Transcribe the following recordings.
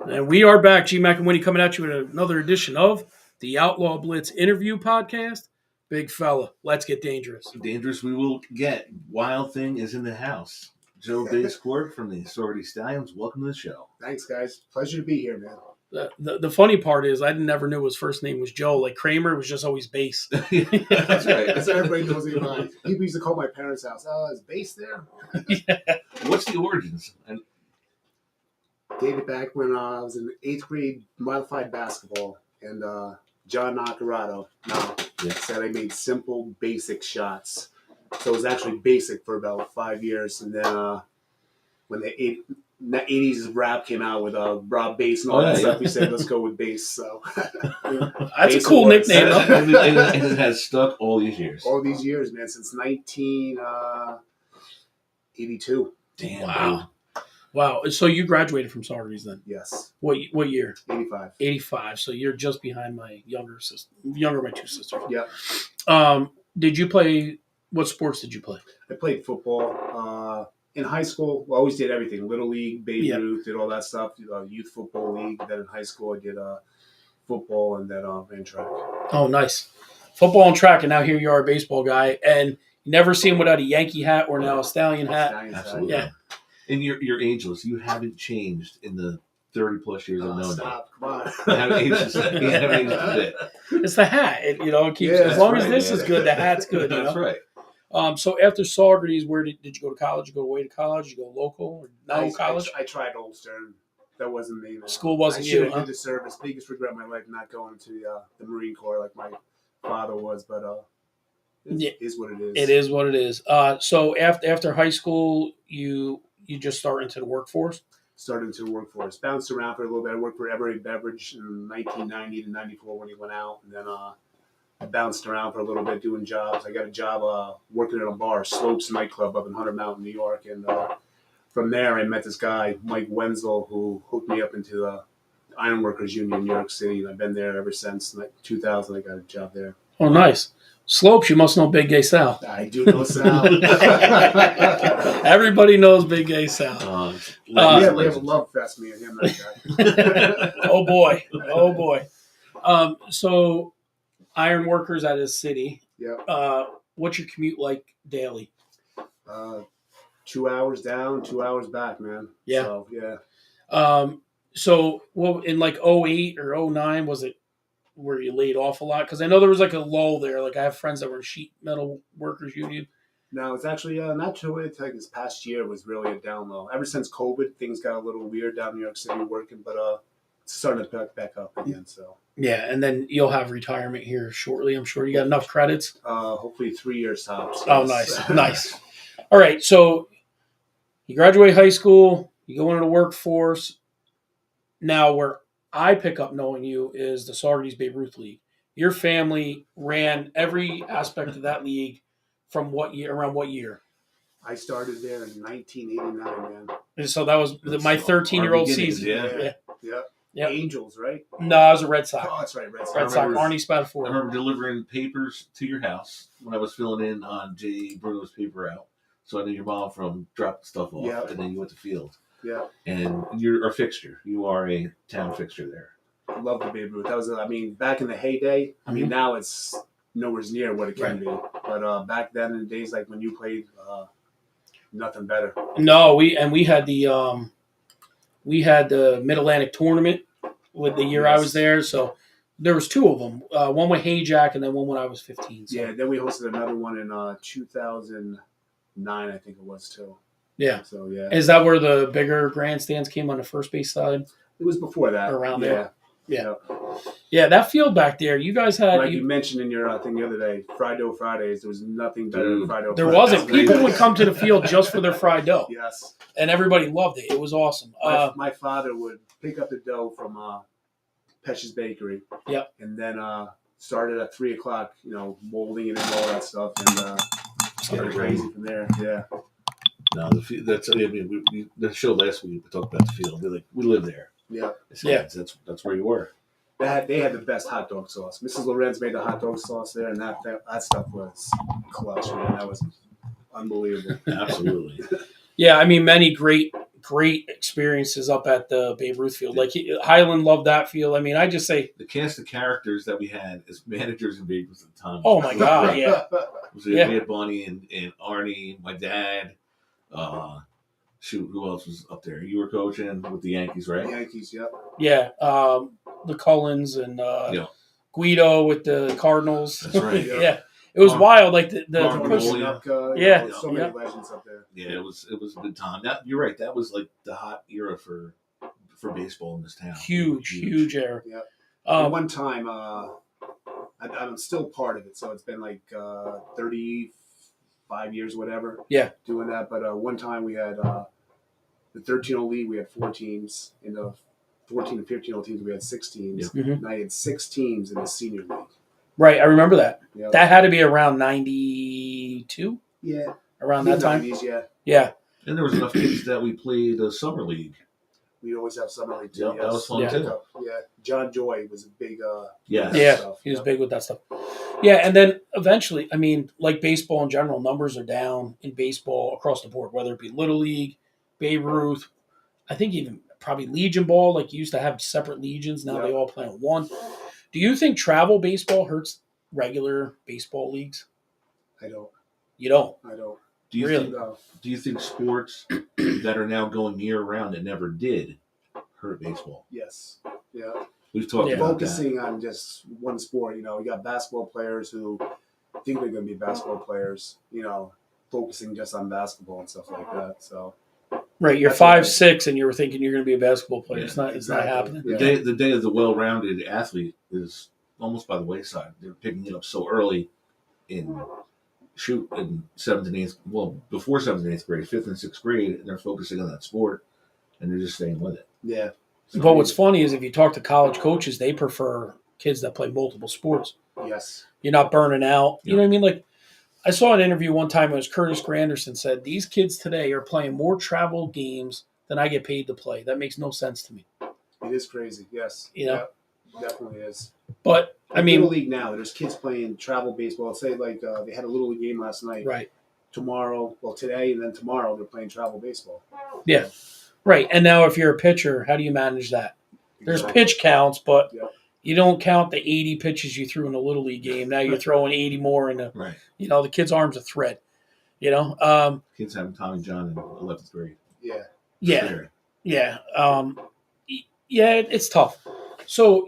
And we are back. G Mac and Winnie coming at you with another edition of the Outlaw Blitz interview podcast. Big fella, let's get dangerous. Dangerous we will get. Wild Thing is in the house. Joe Base Quirk from the Saugerties Stallions. Welcome to the show. Thanks, guys. Pleasure to be here, man. The funny part is I never knew his first name was Joe. Like Kramer was just always Base. That's right. That's what everybody knows me by. People used to call my parents' house. Oh, is Base there? Yeah. What's the origins? And Dated back when I was in 8th grade modified basketball, and John Nacarado said I made simple, basic shots. So it was actually basic for about 5 years, and then when the 80s rap came out with Rob Bass and all that stuff, we said let's go with Bass. So that's a cool nickname. and it has stuck all these years. All these years, man, since 1982. Damn. Wow. So you graduated from Saugerties then? Yes. What year? 85. 85. So you're just behind my younger my two sisters. Yeah. Did you play? What sports did you play? I played football. In high school, I always did everything. Little League, Baby Ruth, did all that stuff. Youth Football League. Then in high school, I did football and then ran track. Oh, nice. Football and track, and now here you are, a baseball guy. And you never see him without a Yankee hat or now a Stallion hat. Absolutely. Yeah. And you're Angels. You haven't changed in the 30-plus years I've known Stop. Come on. you. You haven't aged a bit. It's the hat. It keeps as long as this is good, the hat's good. That's right. So after Saugerties, where did you go to college? Did you go away to college? Did you go local or no college? I tried Ulster. That wasn't me. Man. School wasn't I you, should have did the service. Biggest regret in my life not going to the Marine Corps like my father was, but it is what it is. It is what it is. So after high school, you just start into the workforce? Started into the workforce. Bounced around for a little bit. I worked for Everett Beverage in 1990 to 94 when he went out. And then I bounced around for a little bit doing jobs. I got a job working at a bar, Slopes nightclub up in Hunter Mountain, New York. And from there, I met this guy, Mike Wenzel, who hooked me up into the Ironworkers Union in New York City. And I've been there ever since. Like 2000, I got a job there. Oh, nice. Slopes, you must know Big Gay Sal. I do know Sal. Everybody knows Big Gay Sal. We have a love fest, me and him, that guy. Oh, boy. So Ironworkers at his city. Yeah. What's your commute like daily? 2 hours down, 2 hours back, man. Yeah. So, yeah. So in like 08 or 09, was it where you laid off a lot? Because I know there was like a lull there. Like I have friends that were in sheet metal workers union. No, it's actually not too late. Like this past year was really a down low. Ever since COVID, things got a little weird down in New York City working, but it's starting to pick back up again. So yeah, and then you'll have retirement here shortly. I'm sure you got enough credits. Hopefully 3 years tops. Oh, nice. All right, so you graduate high school, you go into the workforce. Now, where I pick up knowing you is the Saugerties Babe Ruth League. Your family ran every aspect of that league from what year? Around what year? I started there in 1989, man. And so that was my 13-year-old season. Yeah. Yep. Angels, right? No, I was a Red Sox. Oh, that's right, Red Sox. Red Sox. Arnie I Spatafore. remember delivering papers to your house when I was filling in on Jay Bruno's paper out. So I knew your mom from dropping stuff off, and then you went to field. Yeah. And you're a fixture. You are a town fixture there. I love the Babe Ruth. That was, back in the heyday. Now it's nowhere near what it can be. But back then in the days, like when you played, nothing better. No, we had the Mid-Atlantic tournament with the year I was there. So there was two of them. One with Hayjack and then one when I was 15. So. Yeah, then we hosted another one in 2009, I think it was too. Yeah. So, yeah. Is that where the bigger grandstands came on the first base side? It was before that. Around there. Yeah. Yeah, that field back there, you guys had... Like you mentioned in your thing the other day, fried dough Fridays, there was nothing better than fried dough There Fridays. wasn't. People would come to the field just for their fried dough. Yes. And everybody loved it. It was awesome. My father would pick up the dough from Pesch's Bakery. Yep. And then started at 3 o'clock, molding it and all that stuff. And started crazy from there. Yeah. No, the show last week we talked about the field. We live there. Yeah. That's where you were. They had the best hot dog sauce. Mrs. Lorenz made the hot dog sauce there, and that stuff was clutch, man. That was unbelievable. Absolutely. Yeah, many great great experiences up at the Babe Ruth field. Like Highland loved that field. I mean, I just say the cast of characters that we had as managers and Babe Ruth at the time. Oh my God, yeah. We had Bonnie and Arnie, my dad. Shoot, who else was up there? You were coaching with the Yankees, right? Yankees, yep. Yeah, the Cullens and Guido with the Cardinals. That's right. Yeah, it was wild. Like the push. So many legends up there. Yeah, it was a good time. You're right. That was like the hot era for baseball in this town. Huge era. Yeah. One time, I'm still part of it, so it's been like 35 years, whatever. Yeah, doing that. But one time we had the 13-0 league. We had 4 teams. In the 14 and 15-0 teams, we had 6 teams. Mm-hmm. And I had 6 teams in the senior league. Right, I remember that. Yep. That had to be around 92? Yeah. Around that time? 90s, yeah. Yeah. And there was enough kids that we played a summer league. We always have summer league, too. Yep, that was fun, too. Yeah. John Joy was a big stuff. He was big with that stuff. Yeah, and then eventually, I mean, like baseball in general, numbers are down in baseball across the board, whether it be Little League, Babe Ruth, I think even probably Legion Ball, like you used to have separate legions. Now they all play on one. Do you think travel baseball hurts regular baseball leagues? I don't. You don't? I don't. Do you think sports that are now going year round that never did hurt baseball? Yes. Yeah. We've talked about focusing on just one sport. You know, you got basketball players who think they're going to be basketball players. You know, focusing just on basketball and stuff like that. So. Right, you're 5'6", and you were thinking you're going to be a basketball player. Yeah, it's not happening. The day of the well-rounded athlete is almost by the wayside. They're picking it up so early in 7th and 8th, well, before 7th and 8th grade, 5th and 6th grade, and they're focusing on that sport, and they're just staying with it. Yeah. But what's funny is if you talk to college coaches, they prefer kids that play multiple sports. Yes. You're not burning out. You know what I mean? Like, I saw an interview one time. It was Curtis Granderson said, "These kids today are playing more travel games than I get paid to play. That makes no sense to me." It is crazy. Yes. You know, definitely is. But I mean, Little League now, there's kids playing travel baseball. Say like they had a Little League game last night. Right. Today and then tomorrow they're playing travel baseball. Yeah. Right. And now if you're a pitcher, how do you manage that? There's pitch counts, but you don't count the 80 pitches you threw in a Little League game. Now you're throwing 80 more in the kid's arm's a thread. You know, kids having Tommy John in 11th grade. Yeah. Yeah. Yeah. It's tough. So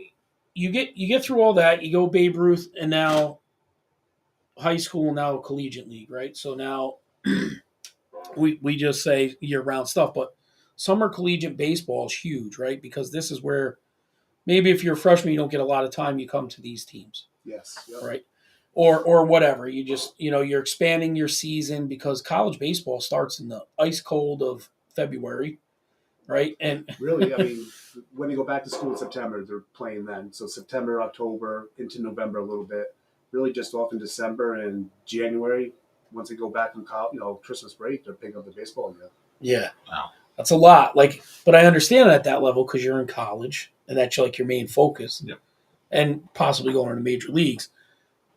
you get through all that. You go Babe Ruth, and now high school, now collegiate league, right? So now we just say year-round stuff, but summer collegiate baseball is huge, right? Because this is where maybe if you're a freshman, you don't get a lot of time. You come to these teams. Yes. Yep. Right. Or whatever. You just, you're expanding your season because college baseball starts in the ice cold of February. Right. And really, I mean, when they go back to school in September, they're playing then. So September, October, into November a little bit. Really just off in December and January. Once they go back from Christmas break, they're picking up the baseball again. Yeah. Wow. That's a lot. But I understand at that level because you're in college and that's like your main focus. Yep. And possibly going into major leagues.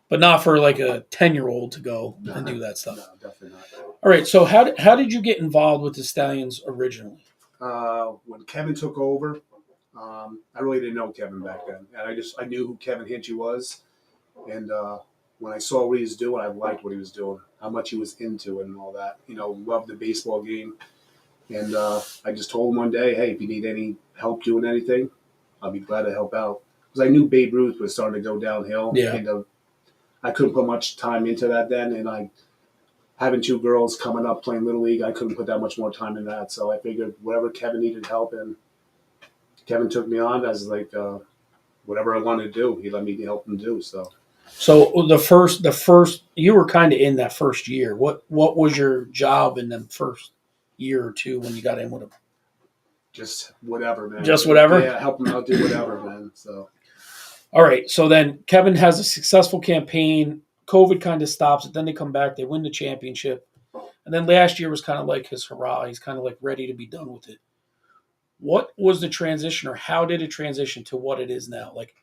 But not for like a 10-year-old to go and do that stuff. No, definitely not. All right. So how did you get involved with the Stallions originally? When Kevin took over, I really didn't know Kevin back then. And I knew who Kevin Hinchy was. And when I saw what he was doing, I liked what he was doing, how much he was into it and all that. Loved the baseball game. And I just told him one day, hey, if you need any help doing anything, I'll be glad to help out. Because I knew Babe Ruth was starting to go downhill. Yeah. And I couldn't put much time into that then. And having 2 girls coming up playing Little League, I couldn't put that much more time in that. So I figured whatever Kevin needed help in, Kevin took me on as like whatever I wanted to do, he let me help him do. So the first you were kind of in that first year. What was your job in the first year or two when you got in with him? Just whatever, man. Just whatever? Yeah, help him out, do whatever, man. So. All right. So then Kevin has a successful campaign. COVID kind of stops it. Then they come back. They win the championship. And then last year was kind of like his hurrah. He's kind of like ready to be done with it. What was the transition, or how did it transition to what it is now? Like,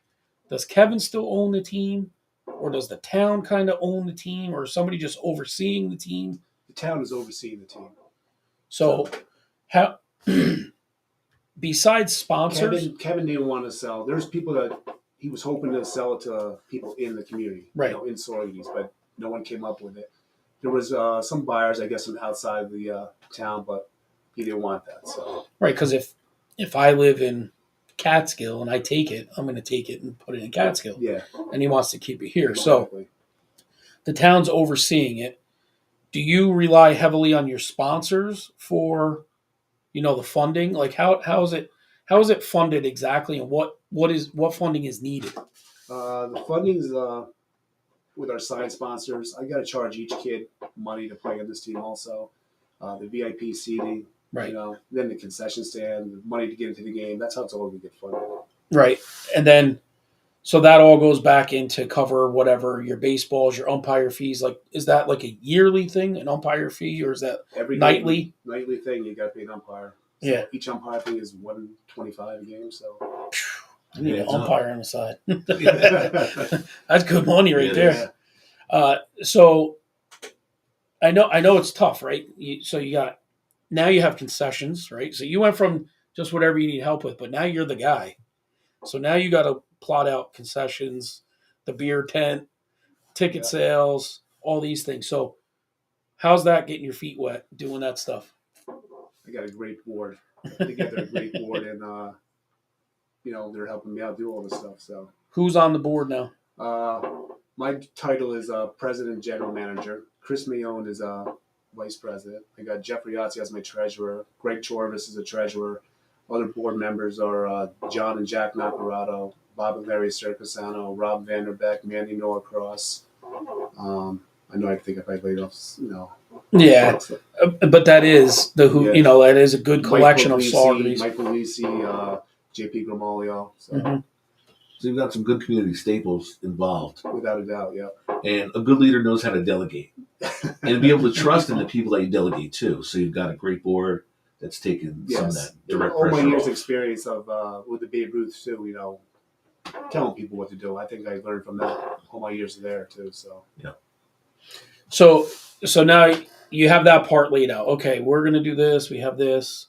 does Kevin still own the team, or does the town kind of own the team, or is somebody just overseeing the team? The town is overseeing the team. So how besides sponsors, Kevin didn't want to sell. There's people that he was hoping to sell it to people in the community, Right. in Saugerties, but no one came up with it. There was some buyers, I guess, from outside the town, but he didn't want that. So right? Because if I live in Catskill and I take it, I'm going to take it and put it in Catskill, yeah, and he wants to keep it here. So exactly. the town's overseeing it. Do you rely heavily on your sponsors for, the funding? Like how is it funded exactly, and what funding is needed? The funding's with our side sponsors. I got to charge each kid money to play on this team. Also, the VIP seating, Right. then the concession stand, the money to get into the game. That's how it's all going to get funded. Right. And then, so that all goes back into cover whatever your baseballs, your umpire fees. Like, is that like a yearly thing, an umpire fee, or is that Every nightly? nightly thing, you got to pay an umpire. So Yeah. each umpire fee is $125 a game. So I need Yeah, an it's umpire on the side. yeah, That's good money right there. So I know it's tough, right? Now you have concessions, right? So you went from just whatever you need help with, but now you're the guy. So now you got to plot out concessions, the beer tent, ticket Yeah. sales, all these things. So how's that getting your feet wet doing that stuff? I got a great board. I put together a great board, and they're helping me out do all this stuff. So Who's on the board now? my title is president general manager. Chris Mayone is vice president. I got Jeffrey Yahtzee as my treasurer. Greg Chorvis is a treasurer. Other board members are John and Jack Nacarado, Bob and Larry Circusano, Rob Vanderbeck, Mandy Norcross. I know I think if I laid off, Yeah, but that is Yeah. that is a good collection of Saugerties. Michael Lisi, JP Grimalio. So Mhm. So you've got some good community staples involved. without a doubt, yeah. And a good leader knows how to delegate and be able to trust in the people that you delegate to. So you've got a great board that's taken some of that direct all my pressure years' off. experience of with the Babe Ruth too, telling people what to do. I think I learned from that all my years there too. So So now you have that part laid out. Okay, we're gonna do this. We have this.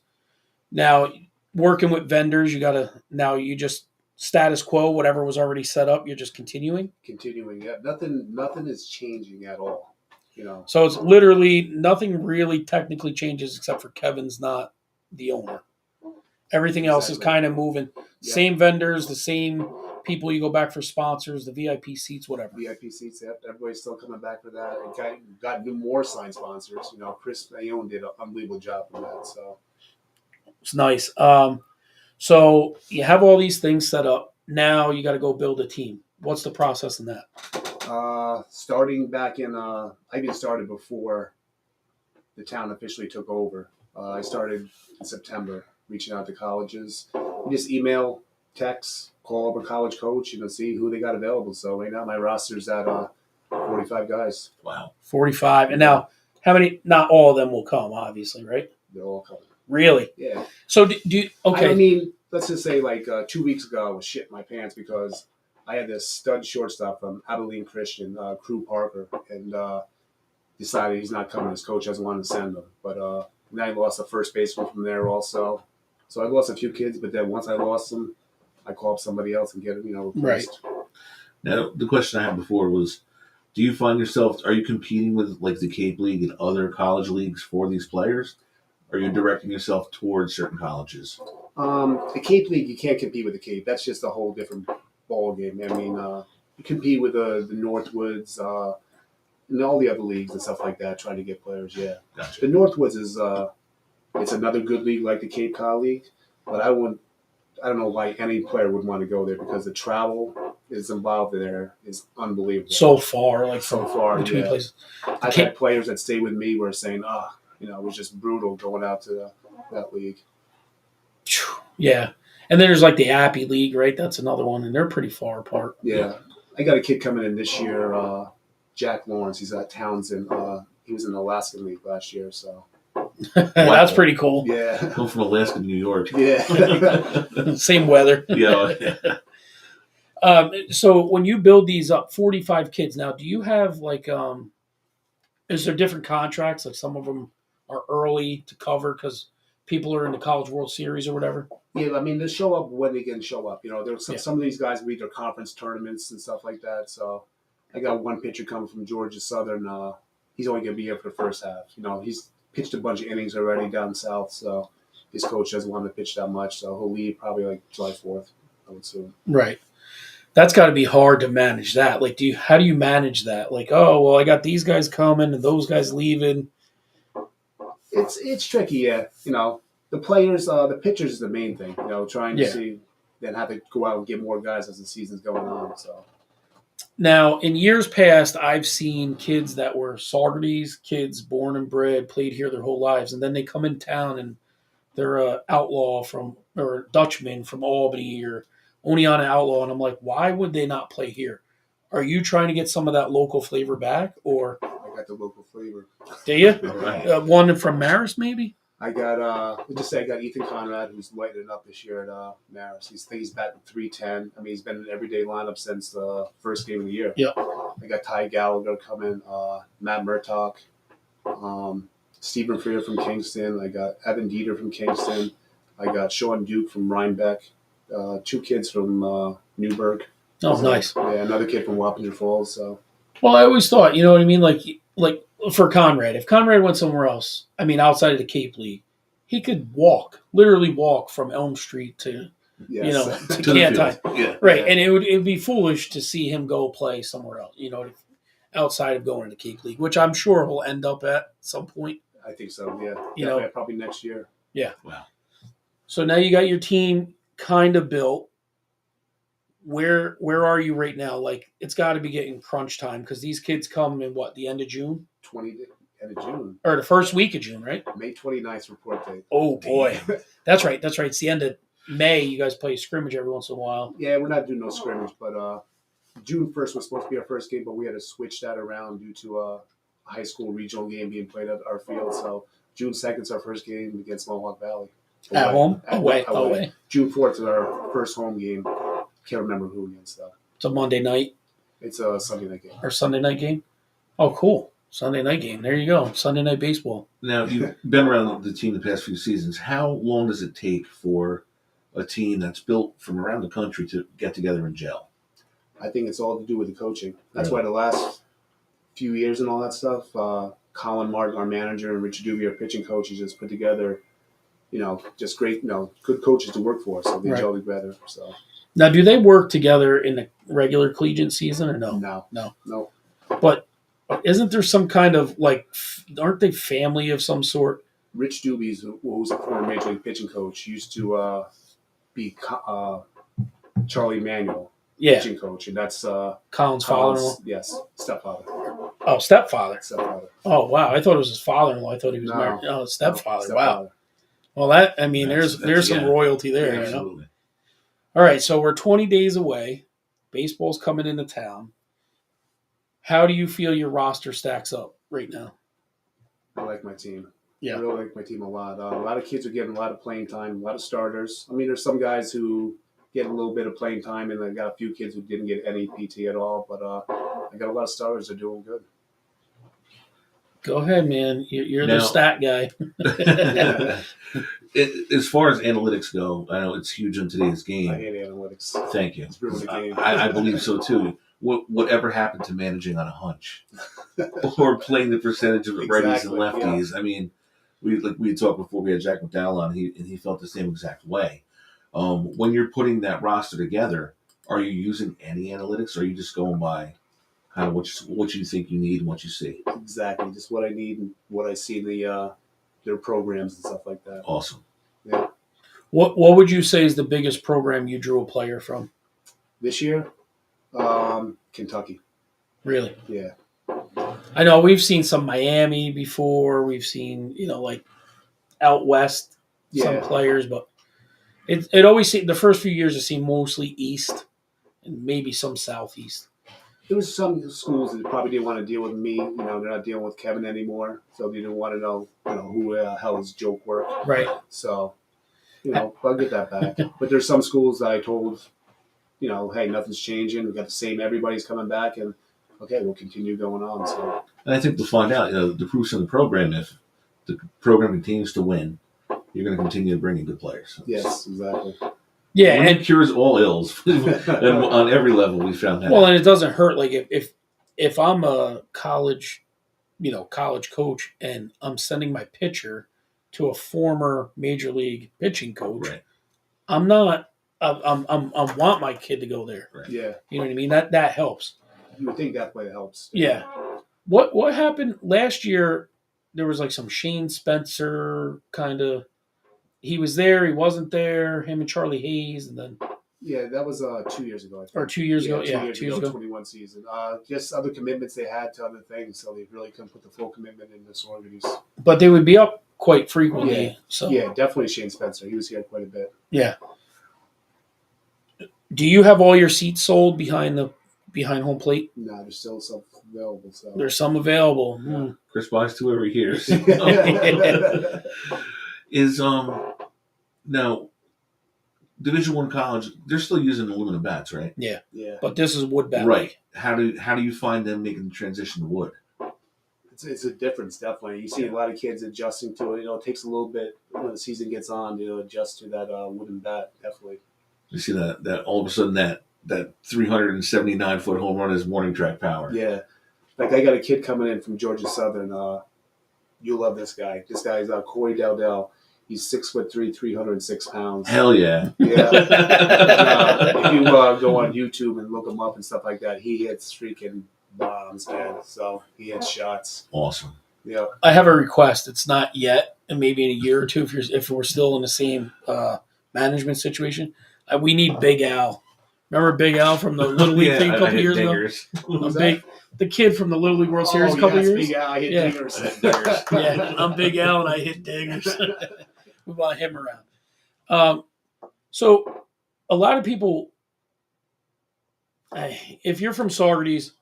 Now working with vendors, you just status quo, whatever was already set up. You're just continuing. continuing, yeah, nothing is changing at all. So it's literally nothing really technically changes except for Kevin's not the owner. Everything else is Exactly. kind of moving. Yeah. Same vendors, the same people you go back for sponsors, the VIP seats, whatever. VIP seats, yep. Everybody's still coming back for that. And got new more signed sponsors. Chris Mayone did an unbelievable job for that. So It's nice. So you have all these things set up. Now you got to go build a team. What's the process in that? starting back in, I even started before the town officially took over. I started in September, reaching out to colleges. You just email, text, call up a college coach, see who they got available. So right now my roster's at 45 guys. Wow. 45. And now, how many? Not all of them will come, obviously, right? They're all coming. Really? Yeah. So do you? Okay. I mean, let's just say like 2 weeks ago, I was shitting my pants because I had this stud shortstop from Abilene Christian, Crew Parker, and decided he's not coming. His coach doesn't want to send him. But then I lost a first baseman from there also. So I lost a few kids, but then once I lost them, I call up somebody else and get him, replaced. Now, the question I had before was, do you find yourself, are you competing with like the Cape League and other college leagues for these players? Or are you directing yourself towards certain colleges? The Cape League, you can't compete with the Cape. That's just a whole different ball game. I mean, you compete with the Northwoods and all the other leagues and stuff like that, trying to get players. Yeah, Gotcha. the Northwoods is it's another good league like the Cape Cod League, but I don't know why any player would want to go there because the travel is involved there is unbelievable. So far, like So from far, between yeah. places. I've had players that stay with me were saying, it was just brutal going out to that league. Yeah. And then there's like the Appy League, right? That's another one, and they're pretty far apart. Yeah. I got a kid coming in this year, Jack Lawrence. He's at Townsend. He was in the Alaskan League last year, so. That's pretty cool. Yeah. Come from Alaska to New York. Yeah. Same weather. Yeah. So when you build these up, 45 kids now, do you have like, is there different contracts? Like some of them are early to cover because people are in the College World Series or whatever? Yeah, I mean, they show up when they can show up. You know, there's Yeah. some of these guys read their conference tournaments and stuff like that. So I got one pitcher coming from Georgia Southern. He's only going to be here for the first half. You know, he's pitched a bunch of innings already down south, so his coach doesn't want him to pitch that much. So he'll leave probably like July 4th, I would assume. Right. That's got to be hard to manage that. Like, how do you manage that? Like, oh, well, I got these guys coming and those guys leaving. It's tricky, yeah. You know, the players, the pitchers is the main thing. You know, trying to see, then have to go out and get more guys as the season's going on. So now, in years past, I've seen kids that were Saugerties kids, born and bred, played here their whole lives, and then they come in town and they're a outlaw or a Dutchman from Albany or only on an outlaw, and I'm like, why would they not play here? Are you trying to get some of that local flavor back, or I got the local flavor. do you? All right. One from Marist, maybe? I got let's just say I got Ethan Conrad, who's lighting it up this year at Marist. He's batting 310. I mean, he's been in an everyday lineup since the first game of the year. Yep. I got Ty Gallagher coming, Matt Murtaugh, Stephen Freer from Kingston. I got Evan Dieter from Kingston. I got Sean Duke from Rhinebeck. 2 kids from Newburgh. Oh, nice. Yeah, another kid from Wappinger Falls. So Well, I always thought, you know what I mean? Like for Conrad, if Conrad went somewhere else, I mean, outside of the Cape League, he could literally walk from Elm Street to, yes. you know, to To the Canton. field. Yeah. Right. Yeah. And it'd be foolish to see him go play somewhere else, you know, outside of going to the Cape League, which I'm sure he'll end up at some point. I think so. Yeah, You know. probably next year. Wow. So now you got your team kind of built. Where are you right now? Like, it's got to be getting crunch time because these kids come in the end of June 20th end of June, or the first week of June, right? May 29th report date. Oh boy, that's right. It's the end of May. You guys play a scrimmage every once in a while. Yeah, we're not doing no scrimmage, but June 1st was supposed to be our first game, but we had to switch that around due to a high school regional game being played at our field. So June 2nd is our first game against Mohawk Valley. At home, away. June 4th is our first home game. Can't remember who against though. It's a Monday night It's a Sunday night game. or Sunday night game. Oh, cool. Sunday night game. There you go. Sunday night baseball. Now, you've been around the team the past few seasons. How long does it take for a team that's built from around the country to get together and gel? I think it's all to do with the coaching. That's Really? why the last few years and all that stuff, Colin Martin, our manager, and Richard Doobie, our pitching coaches, just put together, just great, good coaches to work for. So they Right. gel together. So Now, do they work together in the regular collegiate season or no? no. But isn't there some kind of aren't they family of some sort? Rich Doobie, who's a former major league pitching coach, used to be Charlie Manuel, Yeah, pitching coach, and that's Colin's father-in-law. yes, stepfather. Oh, stepfather. Stepfather. Oh, wow. I thought it was his father-in-law. I thought he was No. married. Oh, stepfather. No, Wow. stepfather. Well, there's That's some yeah. royalty there. Yeah, You know? Absolutely. All right, so we're 20 days away. Baseball's coming into town. How do you feel your roster stacks up right now? I like my team. Yeah. I really like my team a lot. A lot of kids are getting a lot of playing time, a lot of starters. I mean, there's some guys who get a little bit of playing time, and I got a few kids who didn't get any PT at all. But I got a lot of starters that are doing good. Go ahead, man. You're the Now- stat guy. As far as analytics go, I know it's huge in today's I game. hate analytics. Thank you. It's ruined the game. I believe so too. Whatever happened to managing on a hunch, or playing the percentage of the righties and Exactly, lefties? I mean, we talked before we had Jack McDowell on, and he felt the same exact way. When you're putting that roster together, are you using any analytics, or are you just going by kind of what you think you need and what you see? Exactly, just what I need and what I see in their programs and stuff like that. Awesome. Yeah. What would you say is the biggest program you drew a player from? This year, Kentucky. Really? Yeah. I know we've seen some Miami before. We've seen, out west some Yeah. players, but it always seemed the first few years it seemed mostly east and maybe some southeast. There was some schools that probably didn't want to deal with me. They're not dealing with Kevin anymore, so they didn't want to know, who the hell is Joe Quirk. Right. So, I'll get that back. But there's some schools that I told, hey, nothing's changing. We got the same. Everybody's coming back, and okay, we'll continue going on. So And I think we'll find out. The proof's in the program. If the program continues to win, you're going to continue to bring in good players. Yes, exactly. Yeah, Winning and cures all ills. And on every level, we found that. well, and it doesn't hurt. Like if I'm a college coach and I'm sending my pitcher to a former major league pitching coach, Right. I'm not. I want my kid to go there. Right. Yeah, You know what I mean? That helps. you would think that way helps. Yeah. What happened last year? There was like some Shane Spencer kind of. He was there. He wasn't there. Him and Charlie Hayes, and then Yeah, that was 2 years ago. I think. or 2 years ago. 2 Yeah, years 2 years ago. 21 season. Just other commitments they had to other things, so they really couldn't put the full commitment in the Saugerties. But they would be up quite frequently. Yeah. So Yeah, definitely Shane Spencer. He was here quite a bit. yeah. Do you have all your seats sold behind home plate? No, there's still some available. So. There's some available. Hmm. Chris buys 2 every year. Is now Division I college? They're still using aluminum bats, right? Yeah. Yeah, But this is wood bat. Right. How do you find them making the transition to wood? it's a difference definitely. You see a lot of kids adjusting to it. It takes a little bit when the season gets on to adjust to that wooden bat. Definitely. You see that all of a sudden that 379-foot home run is morning track power. Yeah, like I got a kid coming in from Georgia Southern. You love this guy. This guy's Corey Dowdell. He's 6'3", 306 pounds. Hell yeah. Yeah. If you go on YouTube and look him up and stuff like that, he hits freaking bombs, man. So he hits shots. Awesome. Yeah. I have a request. It's not yet, and maybe in a year or two, if we're still in the same management situation, we need Big Al. Remember Big Al from the Little League thing a couple years ago? The kid from the Little League World Series a couple years. Big Al. I hit Yeah. diggers. Yeah, I'm Big Al and I hit diggers. We want him around. So a lot of people, if you're from Saugerties,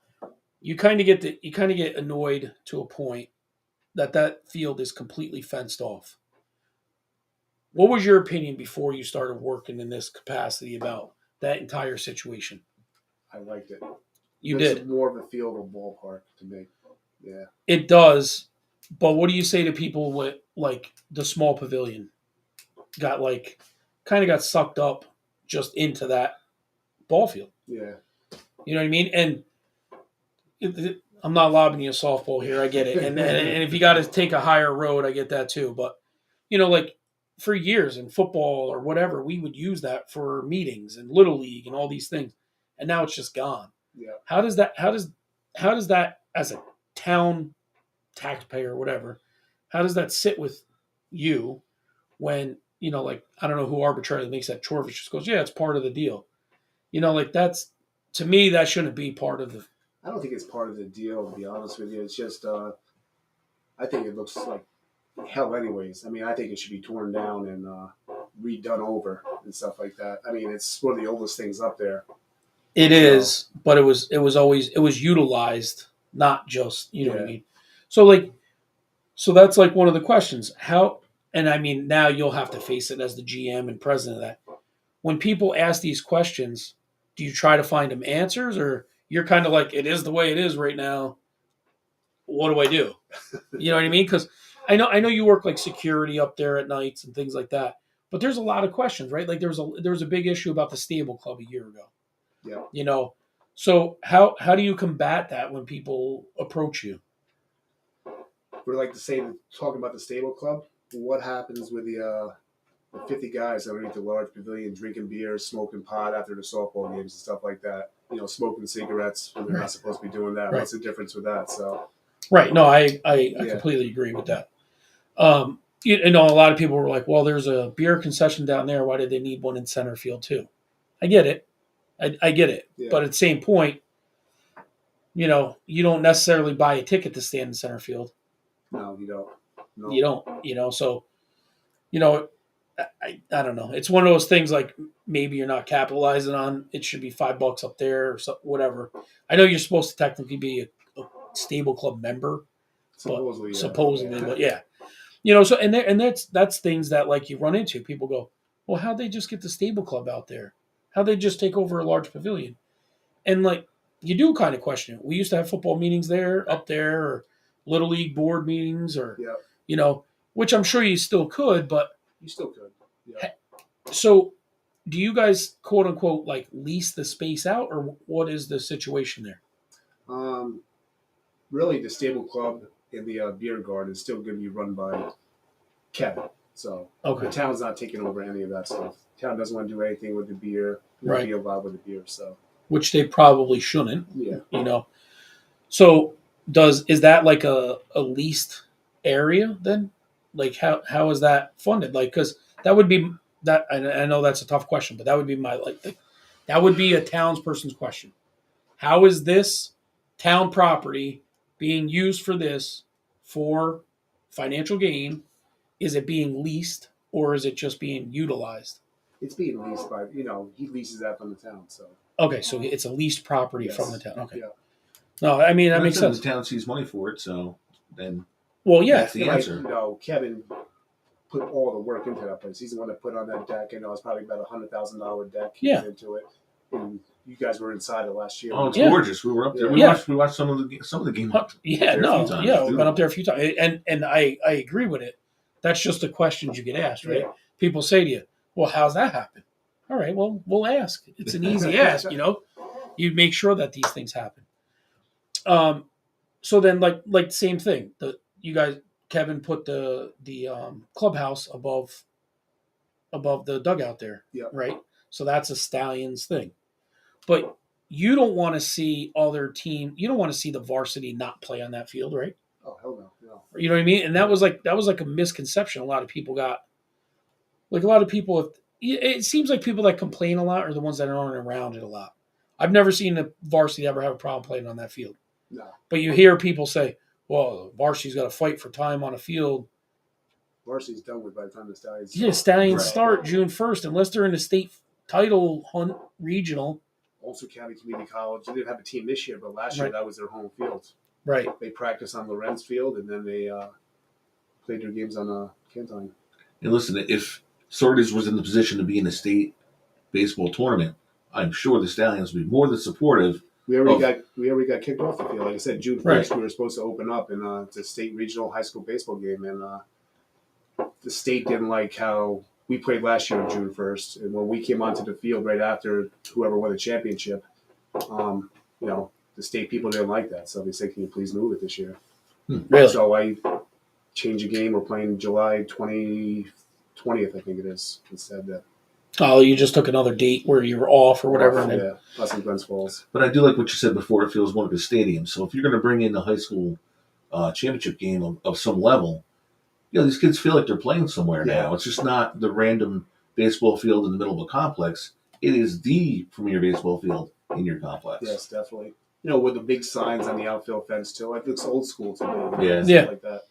you kind of get annoyed to a point that field is completely fenced off. What was your opinion before you started working in this capacity about that entire situation? I liked it. You It's did. more of a field or ballpark to me. Yeah. It does. But what do you say to people with like the small pavilion? Got sucked up just into that ball field. Yeah. You know what I mean? And I'm not lobbing you a softball here. I get it. And if you got to take a higher road, I get that too. But, like for years in football or whatever, we would use that for meetings and Little League and all these things. And now it's just gone. Yeah. How does that as a town taxpayer or whatever, how does that sit with you when, I don't know who arbitrarily makes that choice, just goes, yeah, it's part of the deal. That's, to me, that shouldn't be part of the. I don't think it's part of the deal, to be honest with you. It's just, I think it looks like hell anyways. I mean, I think it should be torn down and redone over and stuff like that. I mean, it's one of the oldest things up there. It is, but it was utilized, not just, you know what I mean? So that's like one of the questions. How, and I mean, now you'll have to face it as the GM and president of that. When people ask these questions, do you try to find them answers, or you're kind of like, it is the way it is right now? What do I do? You know what I mean? Because I know you work like security up there at nights and things like that, but there's a lot of questions, right? Like there was a big issue about the stable club a year ago. Yeah. So how do you combat that when people approach you? We're like talking about the stable club. What happens with the 50 guys underneath the large pavilion drinking beer, smoking pot after the softball games and stuff like that? Smoking cigarettes when they're not supposed to be doing that. Right. What's the difference with that? So. Right. No, I completely agree with that. A lot of people were like, well, there's a beer concession down there. Why did they need one in center field too? I get it. I get it. Yeah. But at the same point, you don't necessarily buy a ticket to stand in center field. No, you don't. No. You don't. So, I don't know. It's one of those things like maybe you're not capitalizing on. It should be $5 up there or whatever. I know you're supposed to technically be a stable club member. Supposedly, but yeah. So and that's things that like you run into. People go, well, how'd they just get the stable club out there? How'd they just take over a large pavilion? And like you do kind of question it. We used to have football meetings up there, or Little League board meetings, or which I'm sure you still could, but You still could. Yeah. So, do you guys quote unquote like lease the space out, or what is the situation there? Really, the stable club and the beer garden is still going to be run by Kevin. So Okay. the town's not taking over any of that stuff. The town doesn't want to do anything with the beer. Right. Be involved with the beer. So Which they probably shouldn't. yeah. You know. So is that like a leased area then? Like how is that funded? Like because that would be that I know that's a tough question, but that would be that would be a townsperson's question. How is this town property being used for financial gain? Is it being leased or is it just being utilized? It's being leased by he leases that from the town. So Okay, so it's a leased property yes. from the town. Okay. Yeah. No, I mean that makes sense. The town sees money for it, so then Well, yeah. that's the answer. Kevin put all the work into that place. He's the one that put on that deck. I know it's probably about $100,000 deck into it. And you guys were inside it last year. Oh, it's gorgeous. We were up there. We watched some of the games. Yeah, we've been up there a few times, and I agree with it. That's just the questions you get asked, right? Yeah. People say to you, "Well, how's that happen?" All right, well, we'll ask. It's an easy ask, You make sure that these things happen. So then, like same thing. You guys, Kevin put the clubhouse above the dugout there, right? So that's a Stallions thing. But you don't want to see other team. You don't want to see the varsity not play on that field, right? Oh hell no! You know what I mean? And that was like a misconception. A lot of people got. Like a lot of people, it seems like people that complain a lot are the ones that aren't around it a lot. I've never seen the varsity ever have a problem playing on that field. No. But you hear people say, "Well, the varsity's got to fight for time on a field." Varsity's done with by the time the Stallions. Yeah, Stallions start June 1st unless they're in the state title hunt regional. Ulster County Community College. They didn't have a team this year, but last year that was their home field. Right. They practiced on Lorenz Field, and then they played their games on Cantine. And listen, if Saugerties was in the position to be in a state baseball tournament, I'm sure the Stallions would be more than supportive. We already got kicked off the field. Like I said, June 1st, we were supposed to open up in it's a state regional high school baseball game, and the state didn't like how we played last year on June 1st. And when we came onto the field right after whoever won the championship, the state people didn't like that. So they said, "Can you please move it this year?" Really? So I changed the game. We're playing July 20th, I think it is, instead. Oh, you just took another date where you were off or whatever. Yeah, that's in Glens Falls. But I do like what you said before. It feels one of the stadiums. So if you're going to bring in a high school championship game of some level, these kids feel like they're playing somewhere now. It's just not the random baseball field in the middle of a complex. It is the premier baseball field in your complex. Yes, definitely. With the big signs on the outfield fence too. It looks old school to me. Yeah. Like that.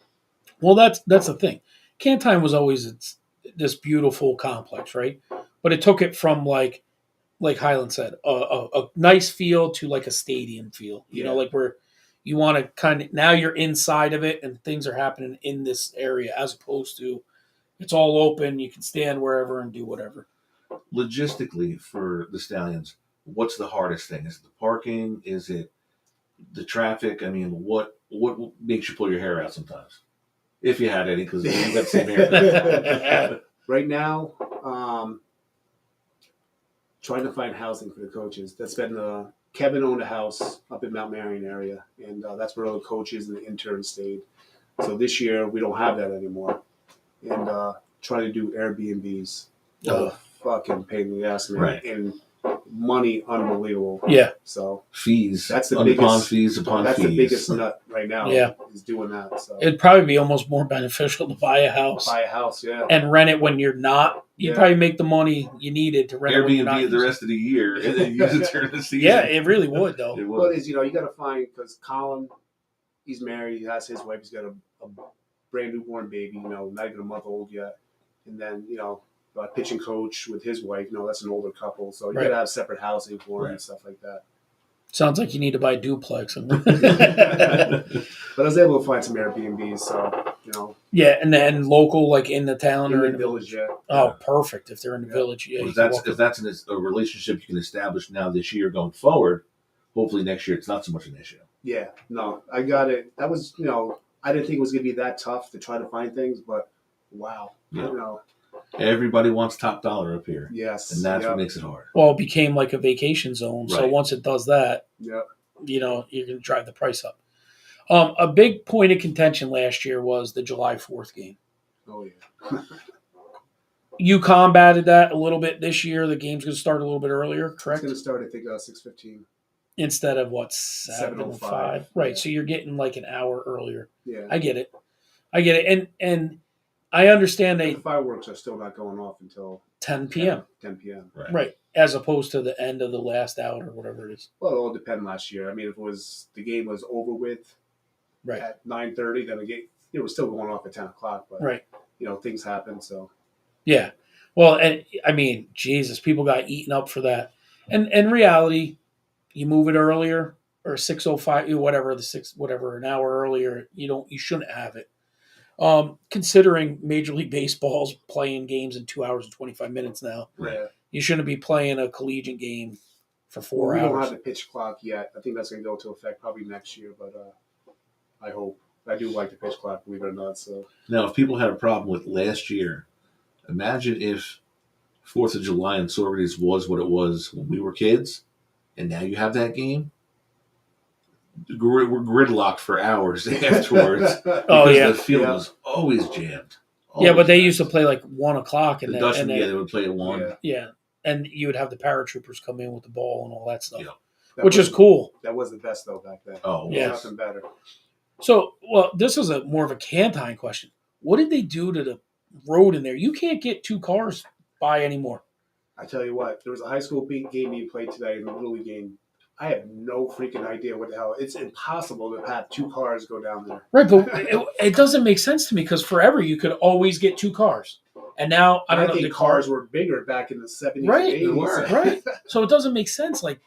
Well, that's the thing. Cantine was always this beautiful complex, right? But it took it from like Highland said, a nice feel to like a stadium feel. You know, like where you want to kind of now you're inside of it and things are happening in this area as opposed to it's all open. You can stand wherever and do whatever. Logistically, for the Stallions, what's the hardest thing? Is it the parking? Is it the traffic? I mean, what makes you pull your hair out sometimes? If you had any, because you've got the same hair. Right now, trying to find housing for the coaches. That's been Kevin owned a house up in Mount Marion area, and that's where all the coaches and the interns stayed. So this year we don't have that anymore, and trying to do Airbnbs. Fucking pain in the ass, man. Right. And money unbelievable. Yeah. So fees. That's the biggest upon fees upon that's fees. the biggest nut right now. Yeah. Is doing that. So it'd probably be almost more beneficial to buy a house. Yeah. And rent it when you're not. You'd probably make the money you needed to rent Airbnb it when you're not the rest of the year and then use it during the season. Yeah, it really would though. It would. Well, you got to find because Colin, he's married. He has his wife. He's got a brand newborn baby. Not even a month old yet. And then a pitching coach with his wife. That's an older couple. So you got to have separate housing for him and stuff like that. Sounds like you need to buy a duplex. But I was able to find some Airbnbs. So Yeah, and then local, like in the town or in the village. Yeah. Oh, perfect. If they're in the village, yeah. Well, if that's a relationship you can establish now this year going forward, hopefully next year it's not so much an issue. Yeah. No, I got it. That was I didn't think it was going to be that tough to try to find things, but wow. Yeah. Everybody wants top dollar up here, Yes. and that's what makes it hard. Well, it became like a vacation zone. So Right. once it does that, Yep. you're going to drive the price up. A big point of contention last year was the July 4th game. Oh, yeah. You combated that a little bit this year. The game's going to start a little bit earlier, It's correct? going to start, I think, 6:15. Instead of what, 7:05? Right. Yeah. So you're getting like an hour earlier. Yeah. I get it. And I understand The they fireworks are still not going off until 10 p.m. 10 p.m. Right. As opposed to the end of the last out or whatever it is. Well, it all depended last year. I mean, if the game was over with Right. at 9:30, then the game it was still going off at 10 o'clock. But Right. things happen. So Yeah. Well, and I mean, Jesus, people got eaten up for that. And in reality, you move it earlier or 6:05, whatever, an hour earlier, you shouldn't have it. Considering Major League Baseball's playing games in 2 hours and 25 minutes now, yeah, you shouldn't be playing a collegiate game for 4 we hours. don't have the pitch clock yet. I think that's going to go into effect probably next year. But I hope. I do like the pitch clock, believe it or not. So Now, if people had a problem with last year, imagine if 4th of July in Saugerties was what it was when we were kids, and now you have that game. We're gridlocked for hours afterwards. Oh, because yeah. the field Yeah. was always jammed. Yeah, but they Always used to jammed. play like 1:00 and The then Dutchman, and they would play at 1. Yeah. yeah, and you would have the paratroopers come in with the ball and all that stuff, Yeah. which is cool. That was the best though back then. Oh, Yeah. Nothing better. So, well, this is more of a Cantine question. What did they do to the road in there? You can't get 2 cars by anymore. I tell you what, there was a high school game being played today in the Little League game. I have no freaking idea what the hell. It's impossible to have 2 cars go down there. Right, but it doesn't make sense to me because forever you could always get 2 cars. And now, I don't know, think the cars were bigger back in the 70s Right, and 80s. they were. Right. So it doesn't make sense. Like,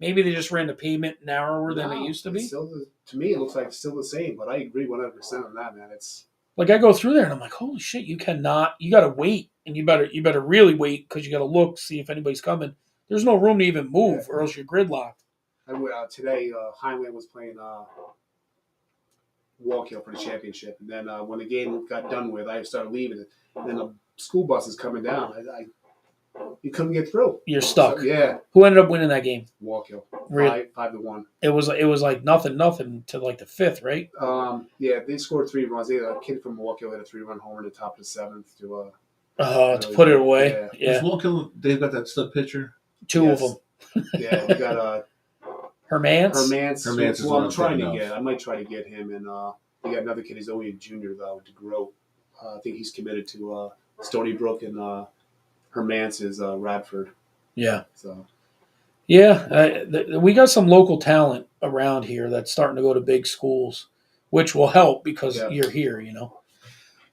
maybe they just ran the pavement narrower than it No, used to it's be? to me, it looks like it's still the same, but I agree 100% on that, man. It's Like, I go through there and I'm like, holy shit, you got to wait. And you better really wait because you got to look, see if anybody's coming. There's no room to even move or else you're gridlocked. today, Highland was playing Walkill for the championship. And then when the game got done with, I started leaving it. And then the school bus is coming down. You couldn't get through. You're stuck. So, yeah, Who ended up winning that game? Walkill. Really? 5-1. It was like nothing to like the 5th, right? Yeah, they scored 3 runs. They had a kid from Walkill had a 3-run homer in the top of the 7th to To put it away. Yeah. Yeah. Was Walkill, they've got that stud pitcher? 2 Yes. of them. Yeah, we got Hermance? Hermance is well, one I'm I'm trying to thinking get. I might try to get him, and we got another kid. He's only a junior though, to grow. I think he's committed to Stony Brook, and Hermance is Radford. Yeah. So Yeah. We got some local talent around here that's starting to go to big schools, which will help because Yeah. you're here,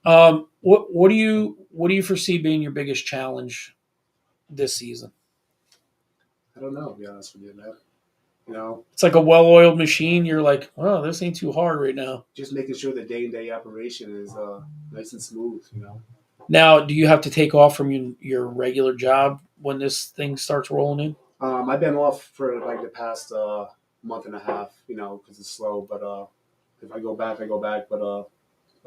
What do you foresee being your biggest challenge this season? I don't know, to be honest with you, man. It's like a well-oiled machine. You're like, oh, this ain't too hard right now. Just making sure the day-to-day operation is nice and smooth. Now, do you have to take off from your regular job when this thing starts rolling in? I've been off for like the past month and a half, because it's slow. But if I go back, I go back. But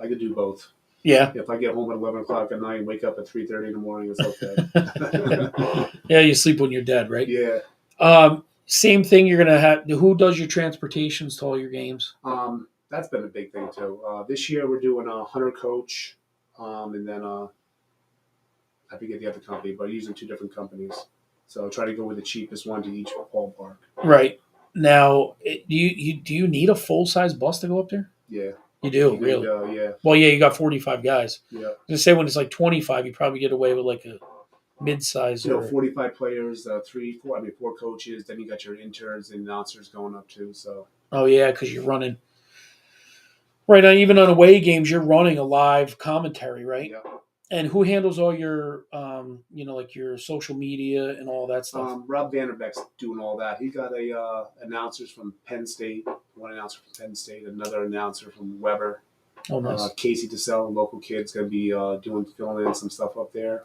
I could do both. Yeah. If I get home at 11 o'clock at night and wake up at 3:30 in the morning, it's okay. Yeah, you sleep when you're dead, right? Yeah. Same thing you're going to have. Who does your transportations to all your games? That's been a big thing too. This year we're doing a hunter coach, and then I forget the other company, but using 2 different companies. So try to go with the cheapest one to each ballpark. Right. Now, do you need a full-size bus to go up there? Yeah. You do, really? Yeah. Well, yeah, you got 45 guys. Yeah. Just say when it's like 25, you probably get away with like a mid-size. 45 players, 4 coaches. Then you got your interns and announcers going up too. So. Oh yeah, because you're running. Right now, even on away games, you're running a live commentary, right? Yeah. And who handles all your, like your social media and all that stuff? Rob Vanderbeck's doing all that. He got announcers from Penn State, one announcer from Penn State, another announcer from Weber. Oh, nice. Casey DeSell, a local kid's going to be filling in some stuff up there.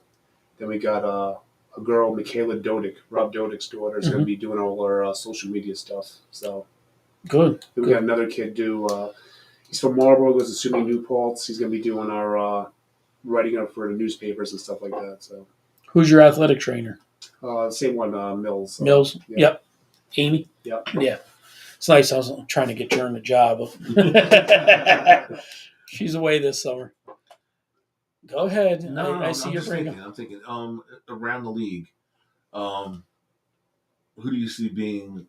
Then we got a girl, Michaela Dodick, Rob Dodick's daughter, is going to be doing all our social media stuff. So Good. Then we got another kid he's from Marlboro, goes to SUNY New Paltz. He's going to be doing our writing up for the newspapers and stuff like that. So Who's your athletic trainer? same one, Mills. Mills. Yeah. Yep. Amy. Yep. Yeah. It's nice. I was trying to get Jern a job. She's away this summer. Go ahead. No, I see I'm your just bring. thinking. I'm thinking. Around the league, who do you see being,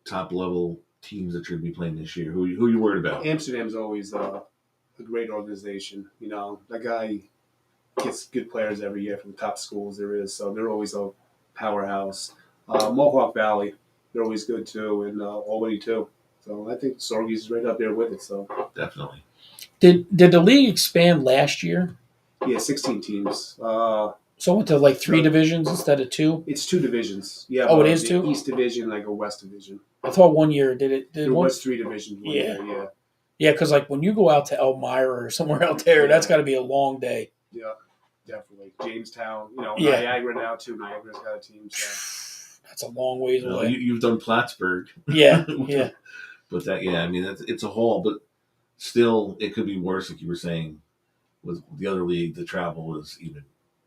top level teams that you're gonna be playing this year? Who are you worried about? Amsterdam's always a great organization. That guy gets good players every year from the top schools there is, so they're always a powerhouse. Mohawk Valley, they're always good too, and Albany too. So I think Sorgies is right up there with it. So Definitely. Did the league expand last year? yeah, 16 teams. So it went to like 3 divisions instead of 2? It's 2 divisions. Yeah. Oh, it is the 2? East Division, like a West Division. I thought one year did There one? was 3 divisions. One Yeah. year, yeah. Yeah, because like when you go out to Elmira or somewhere out there, that's got to be a long day. Yeah, definitely. Jamestown, Yeah. Niagara now too. Niagara's got a team. So. That's a long ways Well, away. you've done Plattsburgh. Yeah, yeah. But it's a haul. But still, it could be worse, like you were saying. With the other league, the travel is even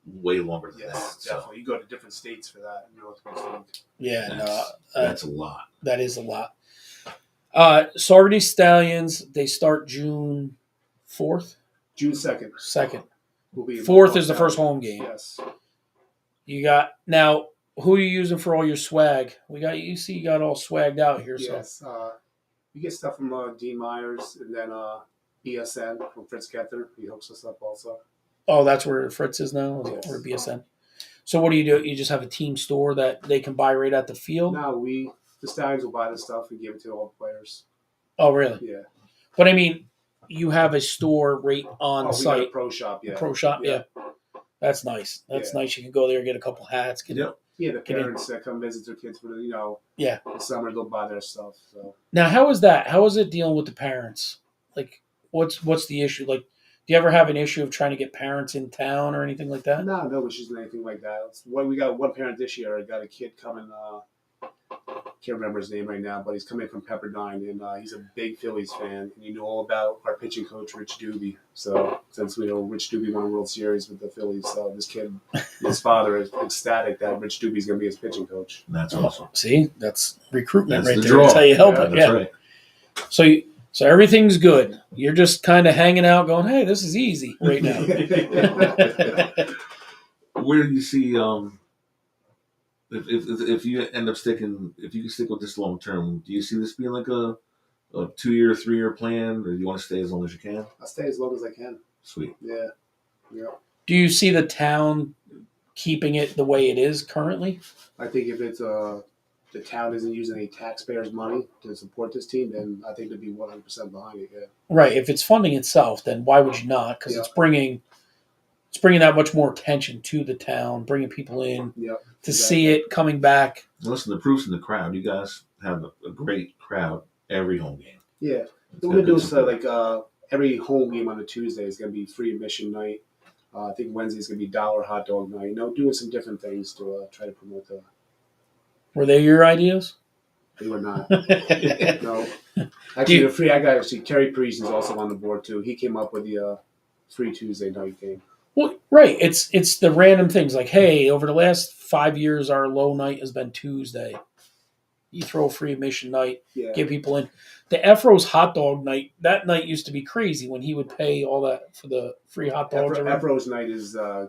way longer than Yes, that. definitely. You go to different states for that. Northwest League. Yeah, That's a lot. that is a lot. Saugerties Stallions, they start June 4th? June 2nd. 2nd. Will be 4th is the first home game. Yes. You got, now, who are you using for all your swag? You see you got all swagged out here. Yes. So. You get stuff from Dean Myers and then BSN from Fritz Kettner. He hooks us up also. Oh, that's where Fritz is now? Yes. Or BSN? So what do? You just have a team store that they can buy right at the field? No, the Stallions will buy the stuff and give it to all the players. Oh, really? Yeah. But I mean, you have a store right on We got a site. pro shop, yeah. Pro shop, yeah. That's nice. That's nice. You can go there, get a couple hats. Yep. Yeah, the parents that come visit their kids for the the summer, they'll buy their stuff. So now, how is that? How is it dealing with the parents? Like, what's the issue? Like, do you ever have an issue of trying to get parents in town or anything like that? no issues, anything like that. We got one parent this year. I got a kid coming. Can't remember his name right now, but he's coming from Pepperdine, and he's a big Phillies fan. And you know all about our pitching coach, Rich Doobie. So since we know Rich Doobie won a World Series with the Phillies, so this kid, his father is ecstatic that Rich Doobie's going to be his pitching coach. That's awesome. See, that's recruitment That's right the there. draw. That's how you help it. That's Yeah. right. So everything's good. You're just kind of hanging out, going, "Hey, this is easy right now." Where do you see if you end up if you can stick with this long term, do you see this being like a 2-year, 3-year plan, or do you want to stay as long as you can? I'll stay as long as I can. Sweet. Yeah. Do you see the town keeping it the way it is currently? I think if it's the town isn't using any taxpayers' money to support this team, then I think they'd be 100% behind it. Yeah. Right. If it's funding itself, then why would you not? Because it's bringing that much more attention to the town, bringing people in to see it coming back. Listen, the proof's in the crowd. You guys have a great crowd every home game. Yeah. We're going to do every home game on a Tuesday is going to be free admission night. I think Wednesday is going to be $1 hot dog night. Doing some different things to try to promote the. Were they your ideas? They were not. No. Actually, I got Terry Priest is also on the board too. He came up with the free Tuesday night game. Well, right. It's the random things like, hey, over the last 5 years, our low night has been Tuesday. You throw a free admission night, get people in. The Efro's hot dog night, that night used to be crazy when he would pay all that for the free hot dogs. Efro's night is, a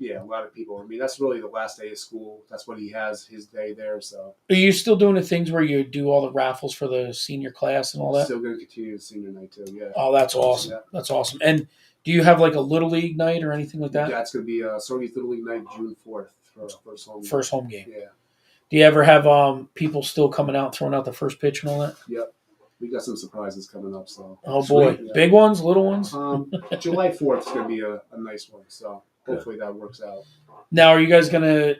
lot of people. I mean, that's really the last day of school. That's when he has his day there. So, are you still doing the things where you do all the raffles for the senior class and all that? Still going to continue the senior night too. Yeah. Oh, that's awesome. Yeah. That's awesome. And do you have like a little league night or anything like that? That's going to be Saugerties Little League night, June 4th for our first home game. Yeah. Do you ever have people still coming out, throwing out the first pitch and all that? Yep. We got some surprises coming up. So. Oh boy, yeah. Big ones, little ones. July 4th is going to be a nice one. So hopefully that works out. Now, are you guys do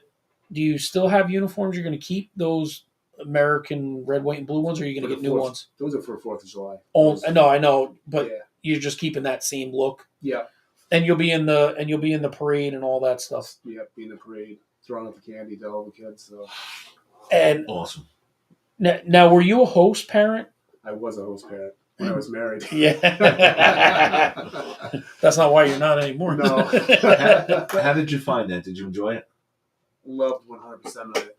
you still have uniforms? You're going to keep those American red, white, and blue ones, or are you going to get new ones? Those are for 4th of July. Oh, no, I know, but you're just keeping that same look. Yeah. And you'll be in the parade and all that stuff. Yep, be in the parade, throwing out the candy to all the kids. So. And awesome. Now, were you a host parent? I was a host parent. when I was married. Yeah. That's not why you're not anymore. No. How did you find that? Did you enjoy it? Loved 100% of it.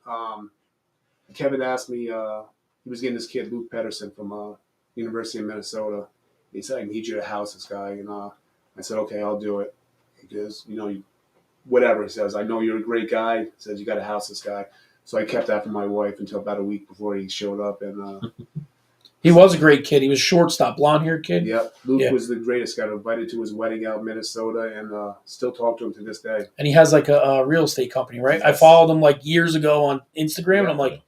Kevin asked me, he was getting this kid, Luke Pedersen, from University of Minnesota. He said, I need you to house this guy. And I said, okay, I'll do it. He goes, whatever. He says, I know you're a great guy. He says, you got to house this guy. So I kept that for my wife until about a week before he showed up. And he was a great kid. He was shortstop, blonde-haired kid. Yep. Luke was the greatest. Got invited to his wedding out in Minnesota and still talk to him to this day. And he has like a real estate company, right? Yes. I followed him like years ago on Instagram, and I'm like,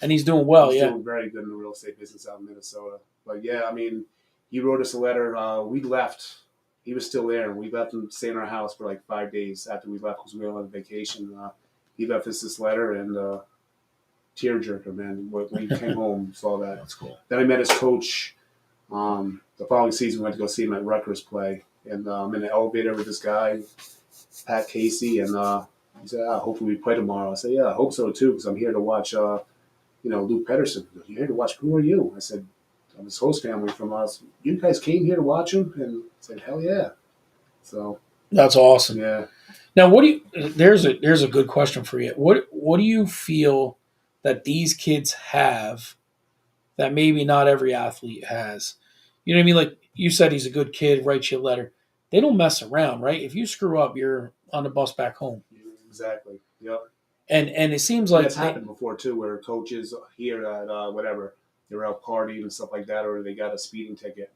and he's doing well, He's doing very good in the real estate business out in Minnesota. But yeah, I mean, he wrote us a letter. We left. He was still there, and we left him stay in our house for like 5 days after we left because we were on vacation. He left us this letter and tearjerker, man. When he came home, saw that. That's cool. Then I met his coach. The following season, we went to go see him at Rutgers play, and I'm in the elevator with this guy, Pat Casey, and he said, hopefully we play tomorrow. I said, yeah, I hope so too, because I'm here to watch, Luke Pedersen. He goes, you're here to watch? Who are you? I said, I'm his host family from us. You guys came here to watch him? And I said, hell yeah. So that's awesome. yeah. Now, what do you? There's a good question for you. What do you feel that these kids have that maybe not every athlete has? You know what I mean? Like you said, he's a good kid, writes you a letter. They don't mess around, right? If you screw up, you're on the bus back home. Exactly. Yep. And it seems like that's happened before too, where coaches here at they're out partying and stuff like that, or they got a speeding ticket,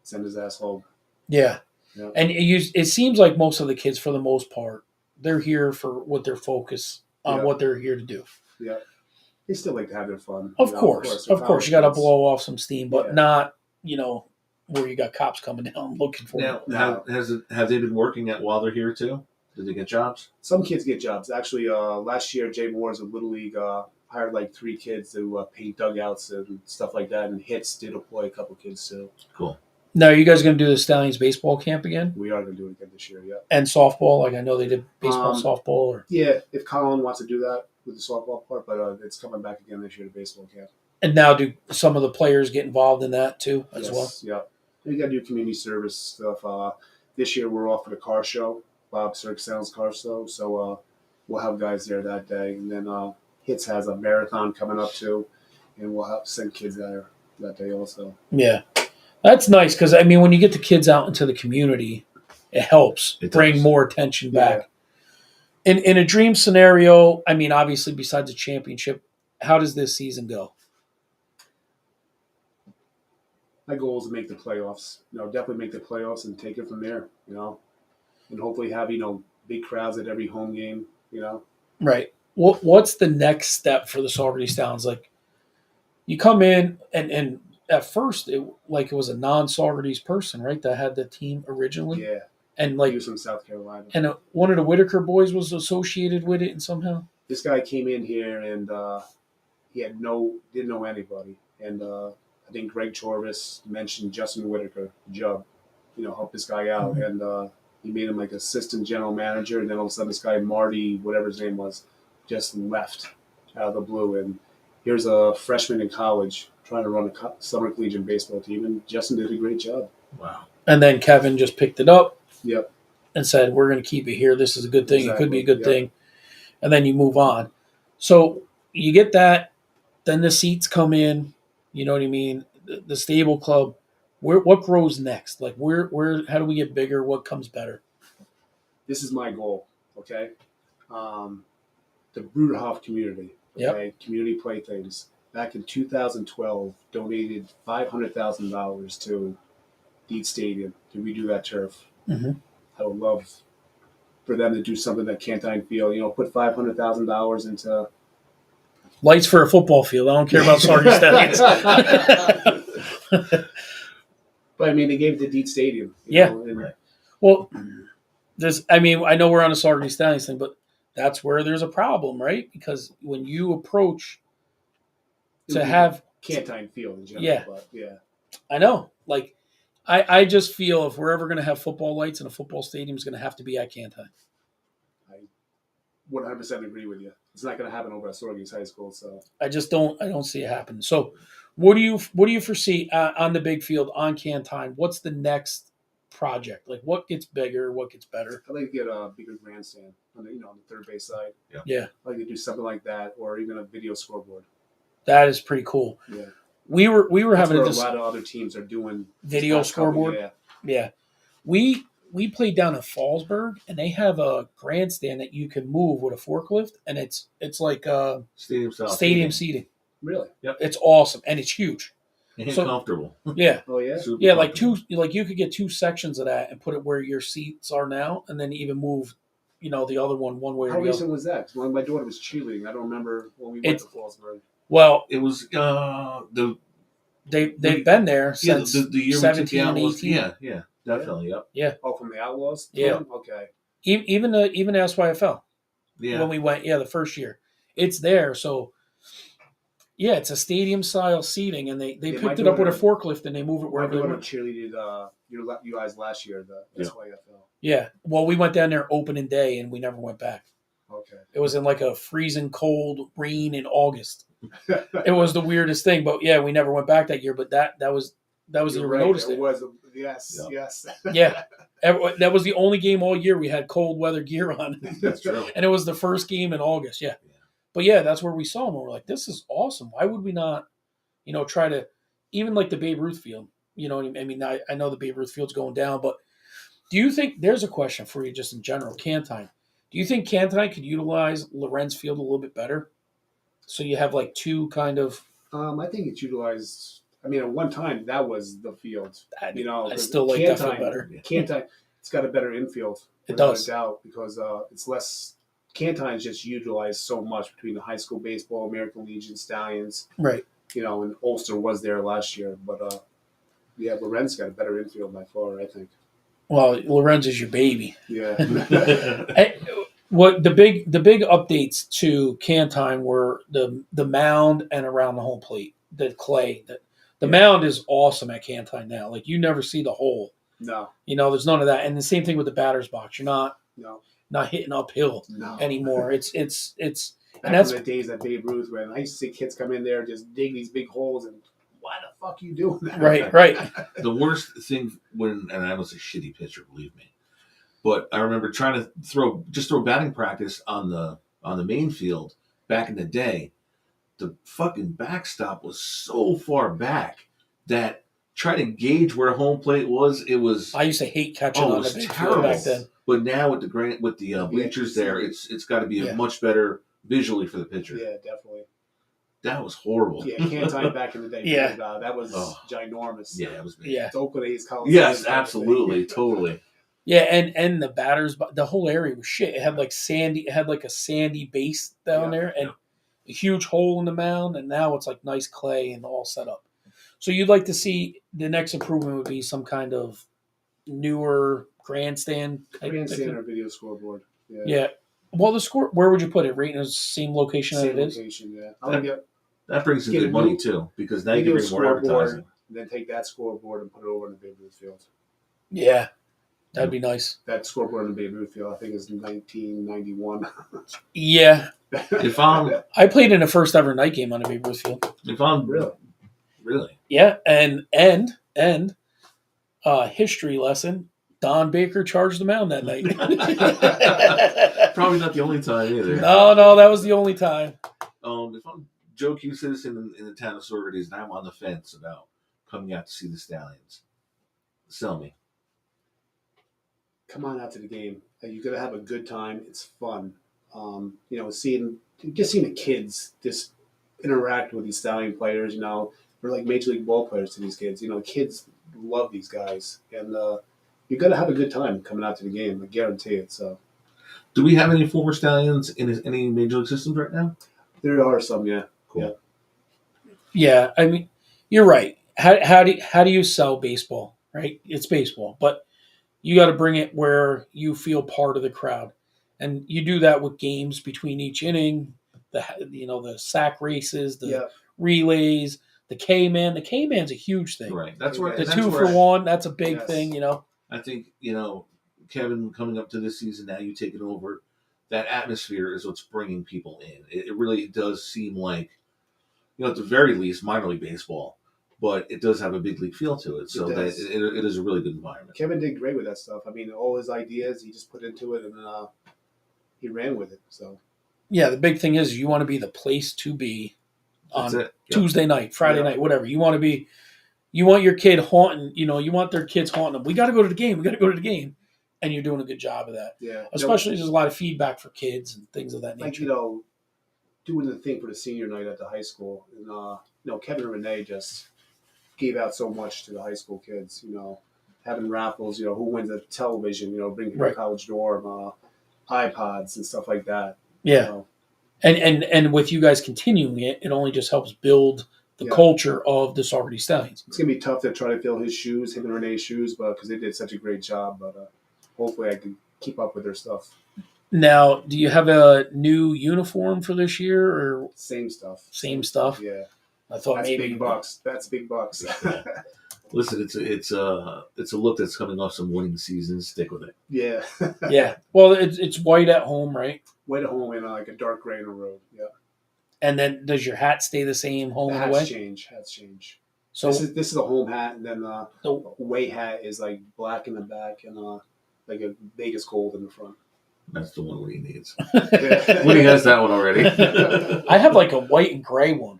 send his ass home. Yeah. Yep. And it seems like most of the kids, for the most part, they're here for what they're focused on, what they're here to do. Yeah. They still like to have their fun. Of course. You got to blow off some steam, but not, where you got cops coming down looking for them. Now, have they been working while they're here too? Did they get jobs? Some kids get jobs. Actually, last year, Jay Moore's of Little League hired like 3 kids to paint dugouts and stuff like that, and Hits did employ a couple kids too. Cool. Now, are you guys going to do the Stallions baseball camp again? We are going to do it again this year, yeah. And softball? Like I know they did baseball, softball. Or... Yeah, if Colin wants to do that with the softball part, but it's coming back again this year to baseball camp. And now do some of the players get involved in that too as well? Yeah. We got to do community service stuff. This year we're off for the car show, Bob Sirksound's car show, so we'll have guys there that day. And then Hits has a marathon coming up too, and we'll have send kids there that day also. Yeah. That's nice because, when you get the kids out into the community, it helps bring more attention back. In a dream scenario, obviously besides the championship, how does this season go? My goal is to make the playoffs. Definitely make the playoffs and take it from there. And hopefully have big crowds at every home game. Right. What's the next step for the Saugerties Stallions? Like, you come in and at first it was a non-Saugerties person, right? That had the team originally. Yeah. And he was from South Carolina. And one of the Whitaker boys was associated with it, and somehow this guy came in here and he didn't know anybody, and I think Greg Chorvis mentioned Justin Whitaker, Jub, help this guy out. Mm-hmm. And he made him like assistant general manager. And then all of a sudden this guy, Marty, whatever his name was, just left out of the blue. And here's a freshman in college trying to run a summer collegiate baseball team. And Justin did a great job. Wow. And then Kevin just picked it up. Yep. And said, we're going to keep it here. This is a good thing. Exactly. It could be a good thing. And then you move on. So you get that. Then the seats come in. You know what I mean? The stable club. What grows next? Like how do we get bigger? What comes better? This is my goal. Okay. The Bruderhof community. Okay. Yep. Community playthings. Back in 2012, donated $500,000 to Deed Stadium to redo that turf. Mm-hmm. I would love for them to do something at Cantine Field. Put $500,000 into lights for a football field. I don't care about Saugerties Stallions. But they gave it to Deed Stadium. Right. Well, I know we're on a Saugerties Stallions thing, but that's where there's a problem, right? Because when you approach to have Cantine Field in general, yeah. I know. Like, I just feel if we're ever going to have football lights in a football stadium, it's going to have to be at Cantine. 100% agree with you. It's not going to happen over at Saugerties High School. So I don't see it happen. So, what do you foresee on the big field on Cantine? What's the next project? Like, what gets bigger? What gets better? I'd like to get a bigger grandstand on the on the third base side. Yeah, I'd like to do something like that, or even a video scoreboard. that is pretty cool. Yeah, We were that's having where this a lot of other teams are doing this video past couple- scoreboard. Yeah, Yeah, we played down in Fallsburg, and they have a grandstand that you can move with a forklift, and it's like Stadium style. stadium seating. really? It's awesome, and it's huge. And So- comfortable. Yeah, Oh yeah. Super yeah, like comfortable. like you could get two sections of that and put it where your seats are now, and then even move, the other one way How or the recent other. was that? 'Cause when my daughter was cheerleading, I don't remember when we went to Fallsburg. Well, It was the they've been there since the year we took 17 the and Outlaws. 18. Yeah, definitely. Yep. Oh, from the Outlaws. Yeah. team? Okay. Even the SYFL Yeah. when we went, the first year, it's there. So yeah, it's a stadium style seating, and they Yeah, picked my it up with a daughter- forklift and they move it My wherever they daughter want. cheerleaded you guys last year, the Yeah. SYFL. Yeah, well, we went down there opening day and we never went back. Okay. It was in like a freezing cold rain in August. It was the weirdest thing, but yeah, we never went back that year. But that was the You're year we right, noticed it. was yes, Yeah. yes. Yeah, that was the only game all year we had cold weather gear on, That's true. and it was the first game in August. Yeah, but yeah, that's where we saw them. And we're like, this is awesome. Why would we not, try to even like the Babe Ruth field? I mean, I know the Babe Ruth field's going down, but do you think there's a question for you just in general, Cantine? Do you think Cantine could utilize Lorenz Field a little bit better? So you have like two kind of. I think it's utilized. I mean, at one time that was the field. I 'Cause still like that field Cantine- better. Cantine, it's got a better infield. It without does. a doubt, because it's less. Cantine's just utilized so much between the high school baseball, American Legion, Stallions. Right. And Ulster was there last year, but Lorenz got a better infield by far, I think. Well, Lorenz is your baby. Yeah. Hey, what the big updates to Cantine were the mound and around the home plate, the clay. The mound is awesome at Cantine now. Like you never see the hole. No. There's none of that. And the same thing with the batter's box. You're not hitting uphill No. anymore. It's Back that's in the days at Babe Ruth, when I used to see kids come in there just dig these big holes, and why the fuck you doing that? right. The worst thing and I was a shitty pitcher, believe me, but I remember trying to throw batting practice on the main field back in the day. The fucking backstop was so far back that trying to gauge where home plate was, it was. I used to hate catching it on the was big field terrible. back then. But now with the bleachers there, it's got to be much better visually for the pitcher. Yeah, definitely. That was horrible. Yeah, Cantine back in the day. Yeah. That was ginormous. Yeah, it was bad. Yeah. It's Oakland A's Coliseum. Yes, absolutely, totally. Yeah, and the batters, the whole area was shit. It had like a sandy base down there, and a huge hole in the mound. And now it's like nice clay and all set up. So you'd like to see the next improvement would be some kind of newer grandstand. Grandstand or video scoreboard. Yeah. Yeah. Well, the score. Where would you put it? Right in the same location Same that it is. location. Yeah. I want to get That brings in Get good a money new too, because now you can video bring more scoreboard, advertising. and then take that scoreboard and put it over in the Babe Ruth field. Yeah, that'd be nice. That scoreboard in the Babe Ruth field, I think, is 1991. Yeah, If I'm I played in the first ever night game on the Babe Ruth field. really, Yeah, and history lesson. Don Baker charged the mound that night. probably not the only time either. No, that was the only time. If I'm Joe Q citizen in the town of Saugerties and I'm on the fence about coming out to see the Stallions, sell me. Come on out to the game. You're gonna have a good time. It's fun. Seeing the kids just interact with these Stallion players. They're like major league ball players to these kids. Kids love these guys, and you're gonna have a good time coming out to the game. I guarantee it. So, Do we have any former Stallions in any major league systems right now? there are some, yeah. Cool. Yeah, I mean, you're right. How do you sell baseball? Right, it's baseball, but you got to bring it where you feel part of the crowd, and you do that with games between each inning. The sack races, the relays, the K-man. The K-man's a huge thing. Right. That's where The that's 2 where for 1. That's a big Yes. thing. I think Kevin coming up to this season now. You taking over that atmosphere is what's bringing people in. It really does seem like, at the very least, minor league baseball, but it does have a big league feel to it. So that it is a really good environment. Kevin did great with that stuff. I mean, all his ideas, he just put into it, and he ran with it. So Yeah, the big thing is you want to be the place to be That's on it. Yep. Tuesday night, Friday night, whatever. You want to be. You want your kid haunting. You want their kids haunting them. We got to go to the game. We got to go to the game, and you're doing a good job of that. yeah, Especially there's a lot of feedback for kids and things of that nature. like doing the thing for the senior night at the high school, and Kevin and Renee just gave out so much to the high school kids. Having raffles. Who wins a television? Bring Right. college dorm, iPods and stuff like that. Yeah. And with you guys continuing it, it only just helps build the culture of the Saugerties Stallions. It's gonna be tough to try to fill his shoes, him and Renee's shoes, but because they did such a great job. But hopefully, I can keep up with their stuff. Now, do you have a new uniform for this year or Same stuff. same stuff? Yeah, I thought that's maybe big bucks. That's big bucks. Listen, it's a look that's coming off some winning seasons. Stick with it. Yeah. Yeah. Well, it's white at home, right? White at home and like a dark gray on the road. Yeah. And then does your hat stay the same home The and away? hats change. So This is a home hat, and then the the away hat is like black in the back and like a Vegas gold in the front. That's the one Woody needs. Yeah. Woody has that one already. I have like a white and gray one.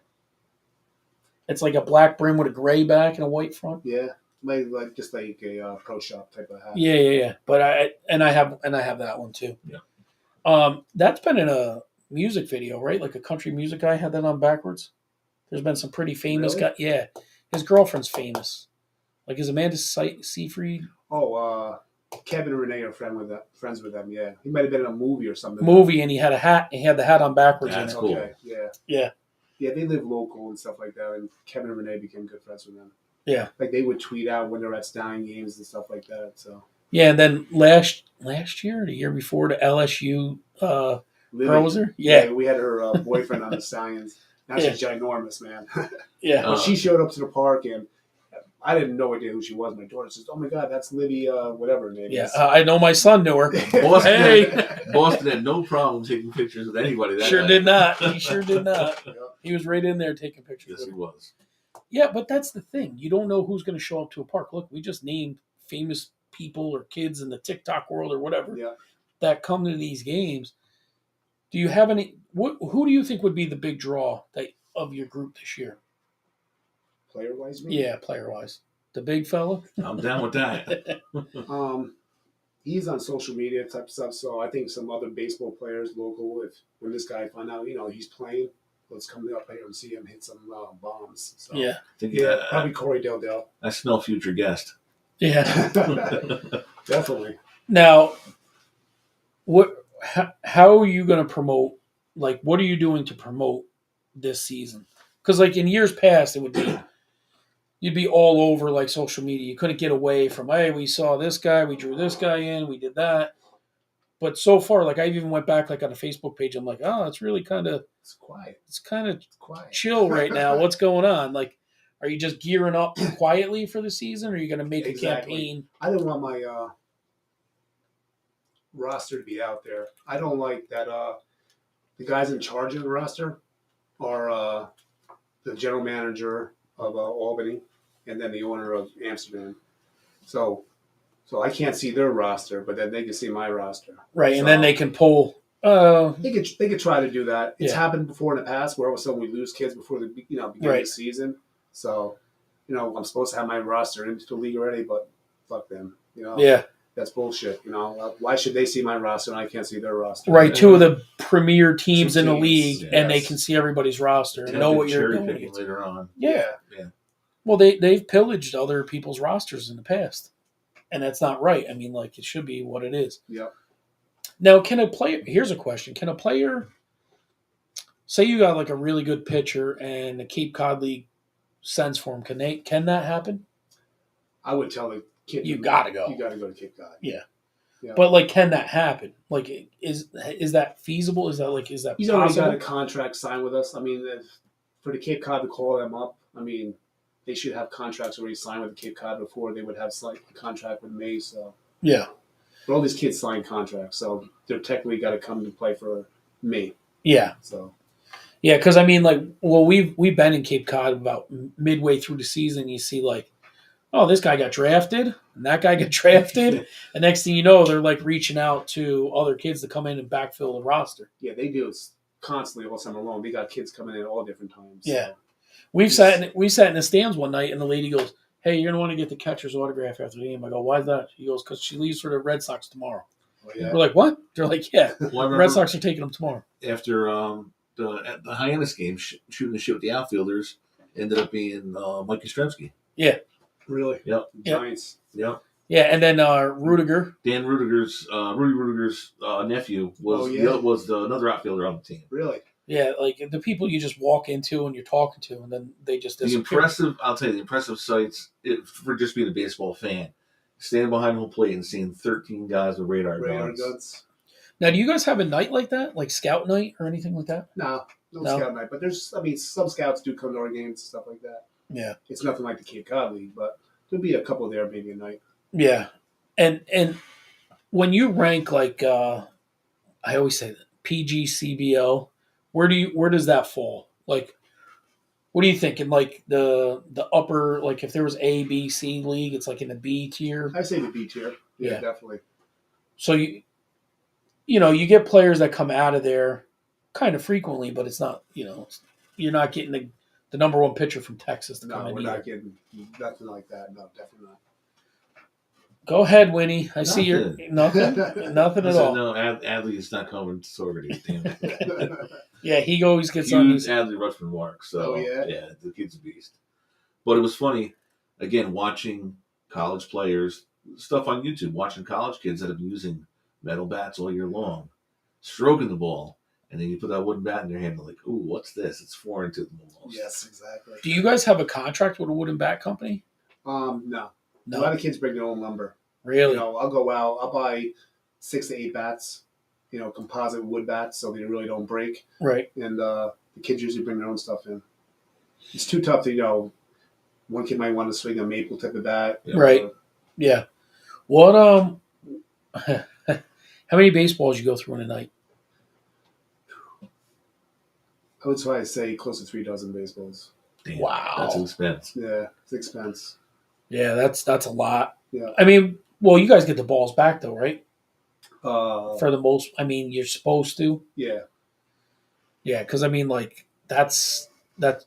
It's like a black brim with a gray back and a white front. Yeah, like just like a pro shop type of hat. Yeah. But I have that one too. Yeah. That's been in a music video, right? Like a country music guy had that on backwards. There's been some pretty famous Really? guy. Yeah, his girlfriend's famous. Like is Amanda Seyfried? Oh, Kevin and Renee are friends with them. Yeah, he might have been in a movie or something. Movie, and he had a hat. He had the hat on backwards. That's in it. cool. Okay. Yeah. Yeah. Yeah, they live local and stuff like that, and Kevin and Renee became good friends with them. Yeah. Like they would tweet out when they're at Stallion games and stuff like that. So Yeah, and then last year, the year before, the LSU Lily, girl was there. Yeah. we had her boyfriend on the Stallions. Now she's ginormous, man. Yeah. But she showed up to the park, and I didn't know idea who she was. My daughter says, "Oh my God, that's Libby, whatever her name Yeah. is." I know my son knew her. Boston, Hey. Boston had no problem taking pictures with anybody. That Sure night. did not. He sure did not. Yeah. He was right in there taking pictures. Yes, with he her. was. Yeah, but that's the thing. You don't know who's going to show up to a park. Look, we just named famous people or kids in the TikTok world or whatever Yeah. that come to these games. Do you have any? Who do you think would be the big draw of your group this year? Player wise, Yeah, player wise, the big fella. I'm down with that. He's on social media type stuff, so I think some other baseball players local, when this guy find out, he's playing, let's come up here and see him hit some bombs. So, Yeah, probably Corey Del Del. I smell future guest. yeah. Definitely. Now, how are you going to promote? Like, what are you doing to promote this season? Because, like in years past, it would be you'd be all over like social media. You couldn't get away from, hey, we saw this guy, we drew this guy in, we did that. But so far, like I even went back like on a Facebook page. I'm like, oh, it's really It's quiet. it's kind of Quiet. chill right now. What's going on? Like, are you just gearing up quietly for the season, or are you going to make Exactly. a campaign? I didn't want my roster to be out there. I don't like that the guys in charge of the roster are the general manager of Albany and then the owner of Amsterdam. So I can't see their roster, but then they can see my roster. Right, and So- then they can pull. They could try to do that. It's Yeah. happened before in the past where all of a sudden we lose kids before the beginning of Right. the season. So, I'm supposed to have my roster into the league already, but fuck them. Yeah, That's bullshit. Why should they see my roster and I can't see their roster? right. Two of the premier teams Two in the teams, league, and they yes. can see everybody's roster and Tempted know what you're cherry doing. picking later on. Yeah. Yeah. Well, they've pillaged other people's rosters in the past, and that's not right. I mean, like it should be what it is. Yep. Now, can a player? Here's a question: can a player say you got like a really good pitcher and the Cape Cod League sends for him? Can that happen? I would tell the kid You gotta go. You gotta go to Cape Cod. Yeah. Yeah. But like, can that happen? Like, is that feasible? Is that He's already possible? got a contract signed with us. I mean, for the Cape Cod to call them up, I mean, they should have contracts already signed with the Cape Cod before they would have signed a contract with me. So Yeah. But all these kids sign contracts, so they're technically got to come and play for me. Yeah. So Yeah, because I mean, like, well, we've been in Cape Cod about midway through the season. You see, like, oh, this guy got drafted, and that guy got drafted, and next thing you know, they're like reaching out to other kids to come in and backfill the roster. yeah, they do it constantly all summer long. They got kids coming in at all different times. Yeah. So. We sat in the stands one night, and the lady goes, "Hey, you're gonna want to get the catcher's autograph after the game." I go, "Why is that?" He goes, "Because she leaves for the Red Sox tomorrow." Oh, yeah. We're like, "What?" They're like, "Yeah, Well, the Red Sox are taking them tomorrow." after at the Hyannis game, shooting the shit with the outfielders ended up being Mike Yastrzemski. Yeah, Really? Yep. Giants. Yep. yeah, and then Rudiger. Dan Rudiger's Rudy Rudiger's nephew was another outfielder on the team. Really? Yeah, like the people you just walk into and you're talking to, and then they just disappear. I'll tell you, the impressive sights for just being a baseball fan, standing behind home plate and seeing 13 guys with radar guns. guns. Now, do you guys have a night like that, like scout night or anything like that? No scout night. But some scouts do come to our games and stuff like that. Yeah, It's nothing like the Cape Cod League, but there'll be a couple there maybe a night. yeah, and when you rank like I always say that PGCBO, where does that fall? Like, what do you think in like the upper, like if there was A, B, C league, it's like in the B tier. I say the B tier. Yeah, Yeah. definitely. So you get players that come out of there kind of frequently, but it's not, you're not getting the number one pitcher from Texas to come No, in we're either. not getting nothing like that. No, definitely not. Go ahead, Winnie. I see you're nothing I at said, all. no, Adley is not coming to Saugerties. Damn it. Yeah, he always gets on Huge these. Adley Rushman mark. So Oh, yeah? the kid's a beast. But it was funny, again, watching college players, stuff on YouTube, watching college kids that have been using metal bats all year long, stroking the ball, and then you put that wooden bat in their hand, and like, ooh, what's this? It's foreign to them almost. Yes, exactly. Do you guys have a contract with a wooden bat company? No. No. A lot of kids bring their own lumber. Really? I'll go out. I'll buy 6 to 8 bats. Composite wood bats, so they really don't break. Right. And the kids usually bring their own stuff in. It's too tough to one kid might want to swing a maple type of bat. Right. Yeah. What how many baseballs you go through in a night? I would try to say close to 3 dozen baseballs. Damn, Wow. That's an expense. Yeah, it's expense. Yeah, that's a lot. Yeah. I mean, well, you guys get the balls back though, right? For the most, I mean, you're supposed to. Yeah. Yeah, because I mean, like that's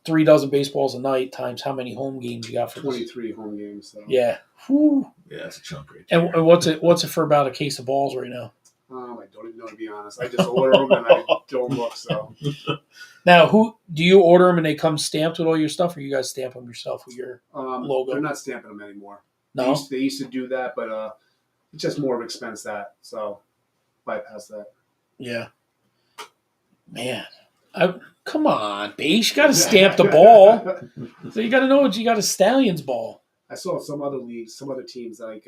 3 dozen baseballs a night times how many home games you got for this? 23 home games. So. Yeah. Whew. Yeah, that's a chunk right there. And what's it for about a case of balls right now? I don't even know, to be honest. I just order them and I don't look. So Now, who do you order them and they come stamped with all your stuff, or you guys stamp them yourself with your logo? They're not stamping them anymore. No. They used to do that, but it's just more of expense so bypass that. Yeah. Man, come on, base. You got to stamp the ball. So you got to know you got a Stallions ball. I saw some other leagues, some other teams like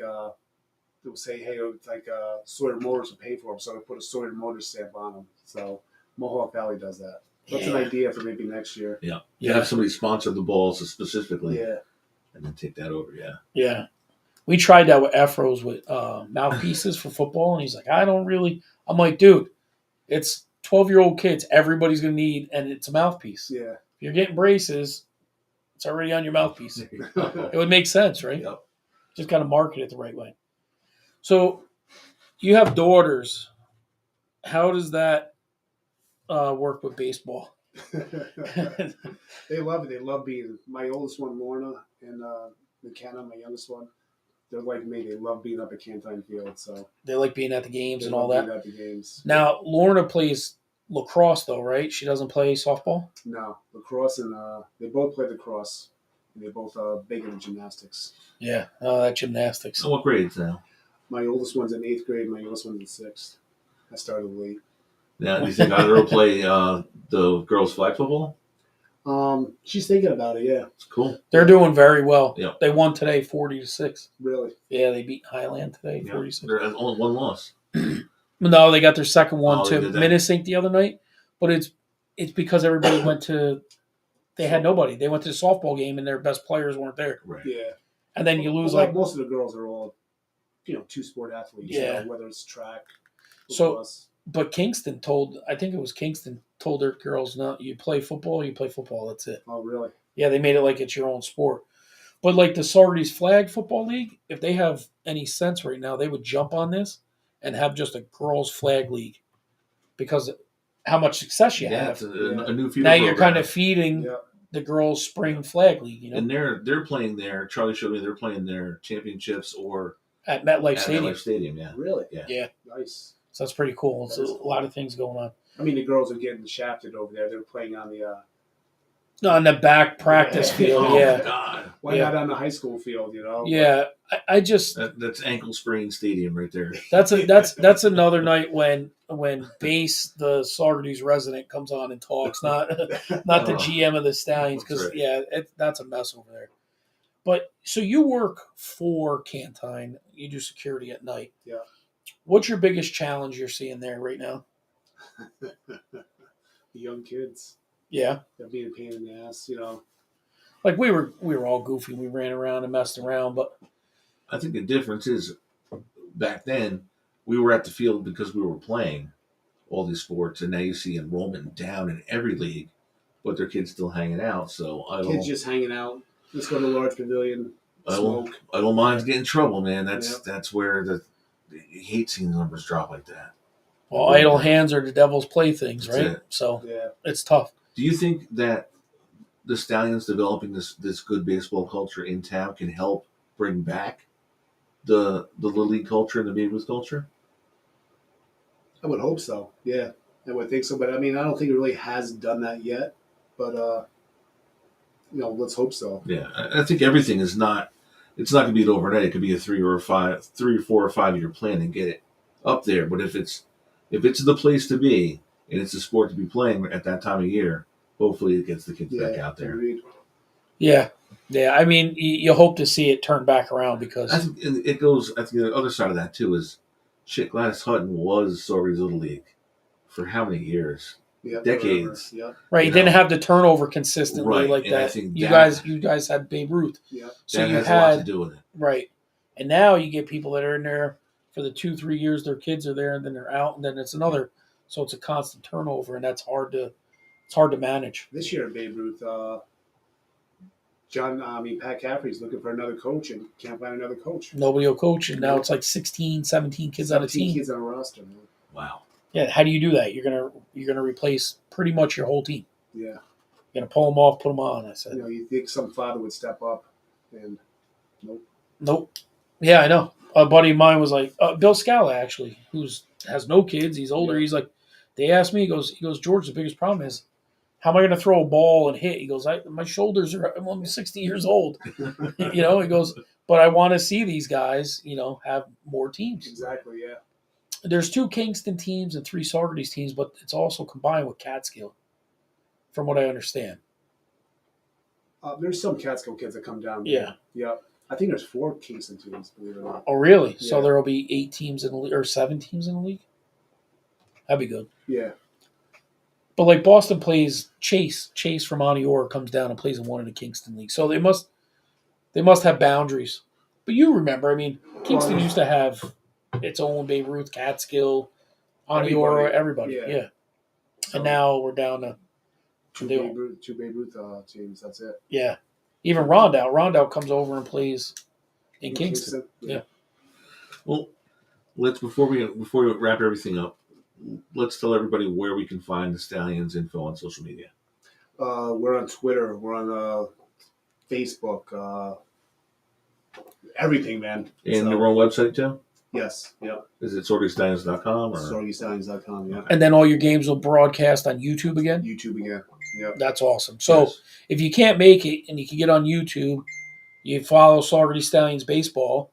they'll say, "Hey, like Sawyer Motors will pay for them," so they put a Sawyer Motors stamp on them. So Mohawk Valley does that. That's an idea for maybe next year. Yeah. You have somebody sponsor the balls specifically. Yeah. And then take that over, yeah. Yeah. We tried that with Afros with mouthpieces for football, and he's like, I don't really. I'm like, dude, it's 12-year-old kids. Everybody's going to need, and it's a mouthpiece. Yeah. If you're getting braces, it's already on your mouthpiece. It would make sense, right? Yep. Just got to market it the right way. So you have daughters. How does that work with baseball? They love it. They love being my oldest one, Lorna, and McKenna, my youngest one. They're like me. They love being up at Cantine Field. So They like being at the games they and love all that. being at the games. Now, Lorna plays lacrosse, though, right? She doesn't play softball? No, lacrosse and they both play lacrosse. And they're both big into gymnastics. Yeah, that gymnastics. So what grades now? My oldest one's in 8th grade. My youngest one's in 6th. I started late. Now, do you think either will play the girls' flag football? She's thinking about it. Yeah, It's cool. They're doing very well. Yep. They won today 40-6. really. Yeah, they beat Highland today Yeah. 46. There's only one loss. No, they got their second one Oh, they to did that. Minnesink the other night, but it's because everybody went to. They had nobody. They went to the softball game and their best players weren't there, Right. Yeah. and then you lose Well, like most of the girls are all two-sport athletes. Yeah. Whether it's track, So, lacrosse. but I think it was Kingston told their girls, no, you play football, that's it. Oh, really? Yeah, they made it like it's your own sport. But like the Saugerties Flag Football League, if they have any sense right now, they would jump on this and have just a girls' flag league because how much success you Yeah, have. it's a new feeder Now you're program. kind of feeding Yeah. the girls' spring flag league, And they're playing their. Charlie showed me they're playing their championships or at MetLife at Stadium. MetLife Stadium. Yeah, Really? Yeah. Nice. So that's pretty cool. That It's is a cool. lot of things going on. I mean, the girls are getting shafted over there. They're playing on the. On the back practice Yeah. field, Oh yeah. my God. Why Yeah. not on the high school field? Yeah. I just That's ankle sprain stadium right there. that's another night when Base, the Saugerties resident, comes on and talks, not the GM of the Stallions, because That's right. that's a mess over there. But so you work for Cantine, you do security at night. Yeah. What's your biggest challenge you're seeing there right now? The young kids. Yeah, They're being a pain in the ass. like we were all goofy, we ran around and messed around, but I think the difference is back then we were at the field because we were playing all these sports, and now you see enrollment down in every league, but their kids still hanging out. So Kids just hanging out. Let's go to the large pavilion. Smoke. I don't mind getting in trouble, man. That's where you hate seeing numbers drop like that. well, idle hands are the devil's playthings, That's right? it. So Yeah. it's tough. Do you think that the Stallions developing this good baseball culture in town can help bring back the Little League culture and the Babe Ruth culture? I would hope so. Yeah, I would think so. But I mean, I don't think it really has done that yet. But let's hope so. Yeah, I think everything is not. It's not going to be it overnight. It could be a 3 or 4 or 5 year plan and get it up there. But if it's the place to be and it's a sport to be playing at that time of year, hopefully it gets the kids back out there. Agreed. Yeah. I mean, you hope to see it turn back around because I think it goes. I think the other side of that too is, shit. Gladys Hutton was Saugerties Little League for how many years? Yep, Decades. Yep. right, you didn't have the turnover consistently Right, like and I that. think You that- guys had Babe Ruth, Yep. so That you has a lot to had do with it. right, and now you get people that are in there for the 2-3 years their kids are there, and then they're out, and then it's another. So it's a constant turnover, and that's hard to manage. This year, Babe Ruth, Pat Caffrey's looking for another coach and can't find another coach. Nobody will coach, and now it's like 16, 17 kids on a 17 team. kids on a roster, man. Wow. Yeah, how do you do that? You're gonna replace pretty much your whole team. Yeah. You're gonna pull them off, put them on. I said, You think some father would step up, and nope. Yeah, I know. A buddy of mine was like, Bill Scala, actually, has no kids. He's older. Yeah. He's like, they asked me, he goes, George, the biggest problem is, how am I going to throw a ball and hit? He goes, my shoulders are, I'm 60 years old. He goes, but I want to see these guys, have more teams. exactly, yeah. There's 2 Kingston teams and 3 Saugerties teams, but it's also combined with Catskill, from what I understand. There's some Catskill kids that come down. Yeah. Yep. I think there's 4 Kingston teams, believe it or not. Oh, really? So Yeah. there will be 8 teams in the league, or 7 teams in the league? That'd be good. Yeah. But like Boston plays Chase from Oniora comes down and plays in one of the Kingston leagues. So they must have boundaries. But you remember, I mean, Kingston used to have its own Babe Ruth, Catskill, Oniora, everybody. Yeah. Yeah. And now we're down to Two They- Babe Ruth teams. That's it. yeah. Even Rondout comes over and plays in Kingston. Yeah. Well, before we wrap everything up, let's tell everybody where we can find the Stallions info on social media. We're on Twitter. We're on Facebook. Everything, man. And your own website too? Yes. Yep. Is it SaugertiesStallions.com or SaugertiesStallions.com. Yeah. And then all your games will broadcast on YouTube again. YouTube again. Yep. That's awesome. So Yes. if you can't make it and you can get on YouTube, you follow Saugerties Stallions Baseball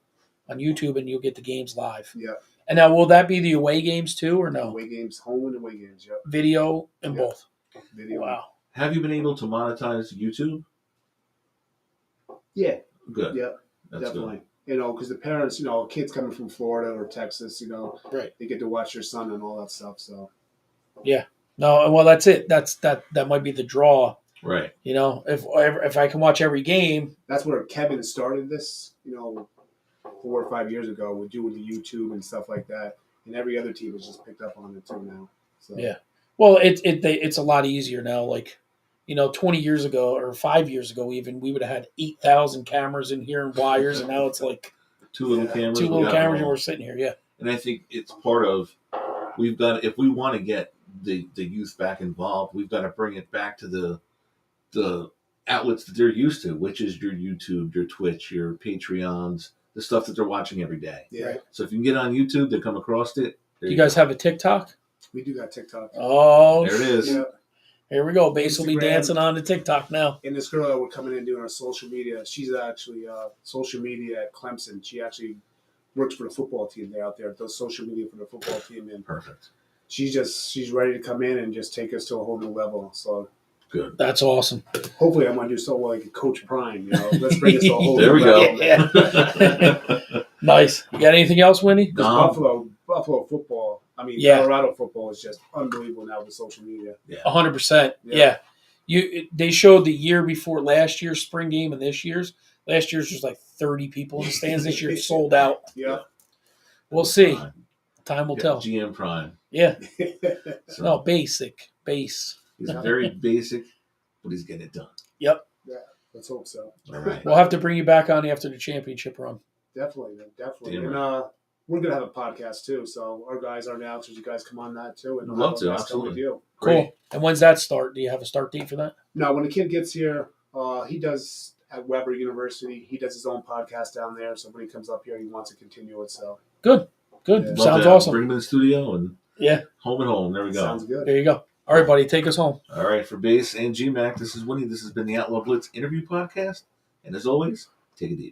on YouTube and you'll get the games live. Yeah. And now, will that be the away games too, or no? Away games, home and away games. Yep. Video and Yeah. both. Video. Wow. Have you been able to monetize YouTube? Yeah. Good. Yep. That's Definitely. Because the parents, kids coming from Florida or Texas, Right. they get to watch their son and all that stuff. So No, well, that's it. That might be the draw. good. Right. If I can watch every game, that's where Kevin started this. 4 or 5 years ago with doing the YouTube and stuff like that, and every other team has just picked up on it too now. So Yeah. Well, it's a lot easier now. Like, 20 years ago or 5 years ago, even we would have had 8,000 cameras in here and wires, and now it's like Two little Yeah. cameras. 2 we little got them cameras, and all. we're sitting here. Yeah. And I think it's part of if we want to get the youth back involved, we've got to bring it back to the outlets that they're used to, which is your YouTube, your Twitch, your Patreons, the stuff that they're watching every day. yeah, Right. So if you can get on YouTube, they come across it. You guys have a TikTok? we do got TikTok. Oh, There it is. Yeah. Here we go. Base will be Instagram. dancing on the TikTok now. And this girl that we're coming in doing our social media, she's actually social media at Clemson. She actually works for the football team. They're out there, does social media for the football team, and Perfect. she's ready to come in and just take us to a whole new level. So Good. That's awesome. hopefully, I'm going to do so well like Coach Prime. Let's bring us to a whole There new we go. level. Yeah. Nice. You got anything else, Winnie? Because Buffalo football, Yeah. Colorado football is just unbelievable now with social media. 100%. Yeah. They showed the year before last year's spring game and this year's. Last year's was like 30 people in the stands. This year it's sold out. Yeah. We'll see. Prime. Time will Yeah, tell. GM Prime. Yeah. So No, base. he's very basic, but he's getting it done. Yep. Let's hope so. All right. We'll have to bring you back on after the championship run. Definitely, man. Definitely. Damn And we're going to have a podcast too. So our guys, our announcers, you guys come on that too. And We'd love have to, a nice time with absolutely. you. Cool. Great. And when's that start? Do you have a start date for that? Now, when the kid gets here, he does at Weber University. He does his own podcast down there. So when he comes up here, he wants to continue it. So Good. Yeah. Love Sounds to awesome. Bring him in the studio and Yeah. home and home. There we go. sounds good. There you go. All right, buddy. Take us home. All right, for Base and GMAC, this is Winnie. This has been the Outlaw Blitz interview podcast. And as always, take it deep.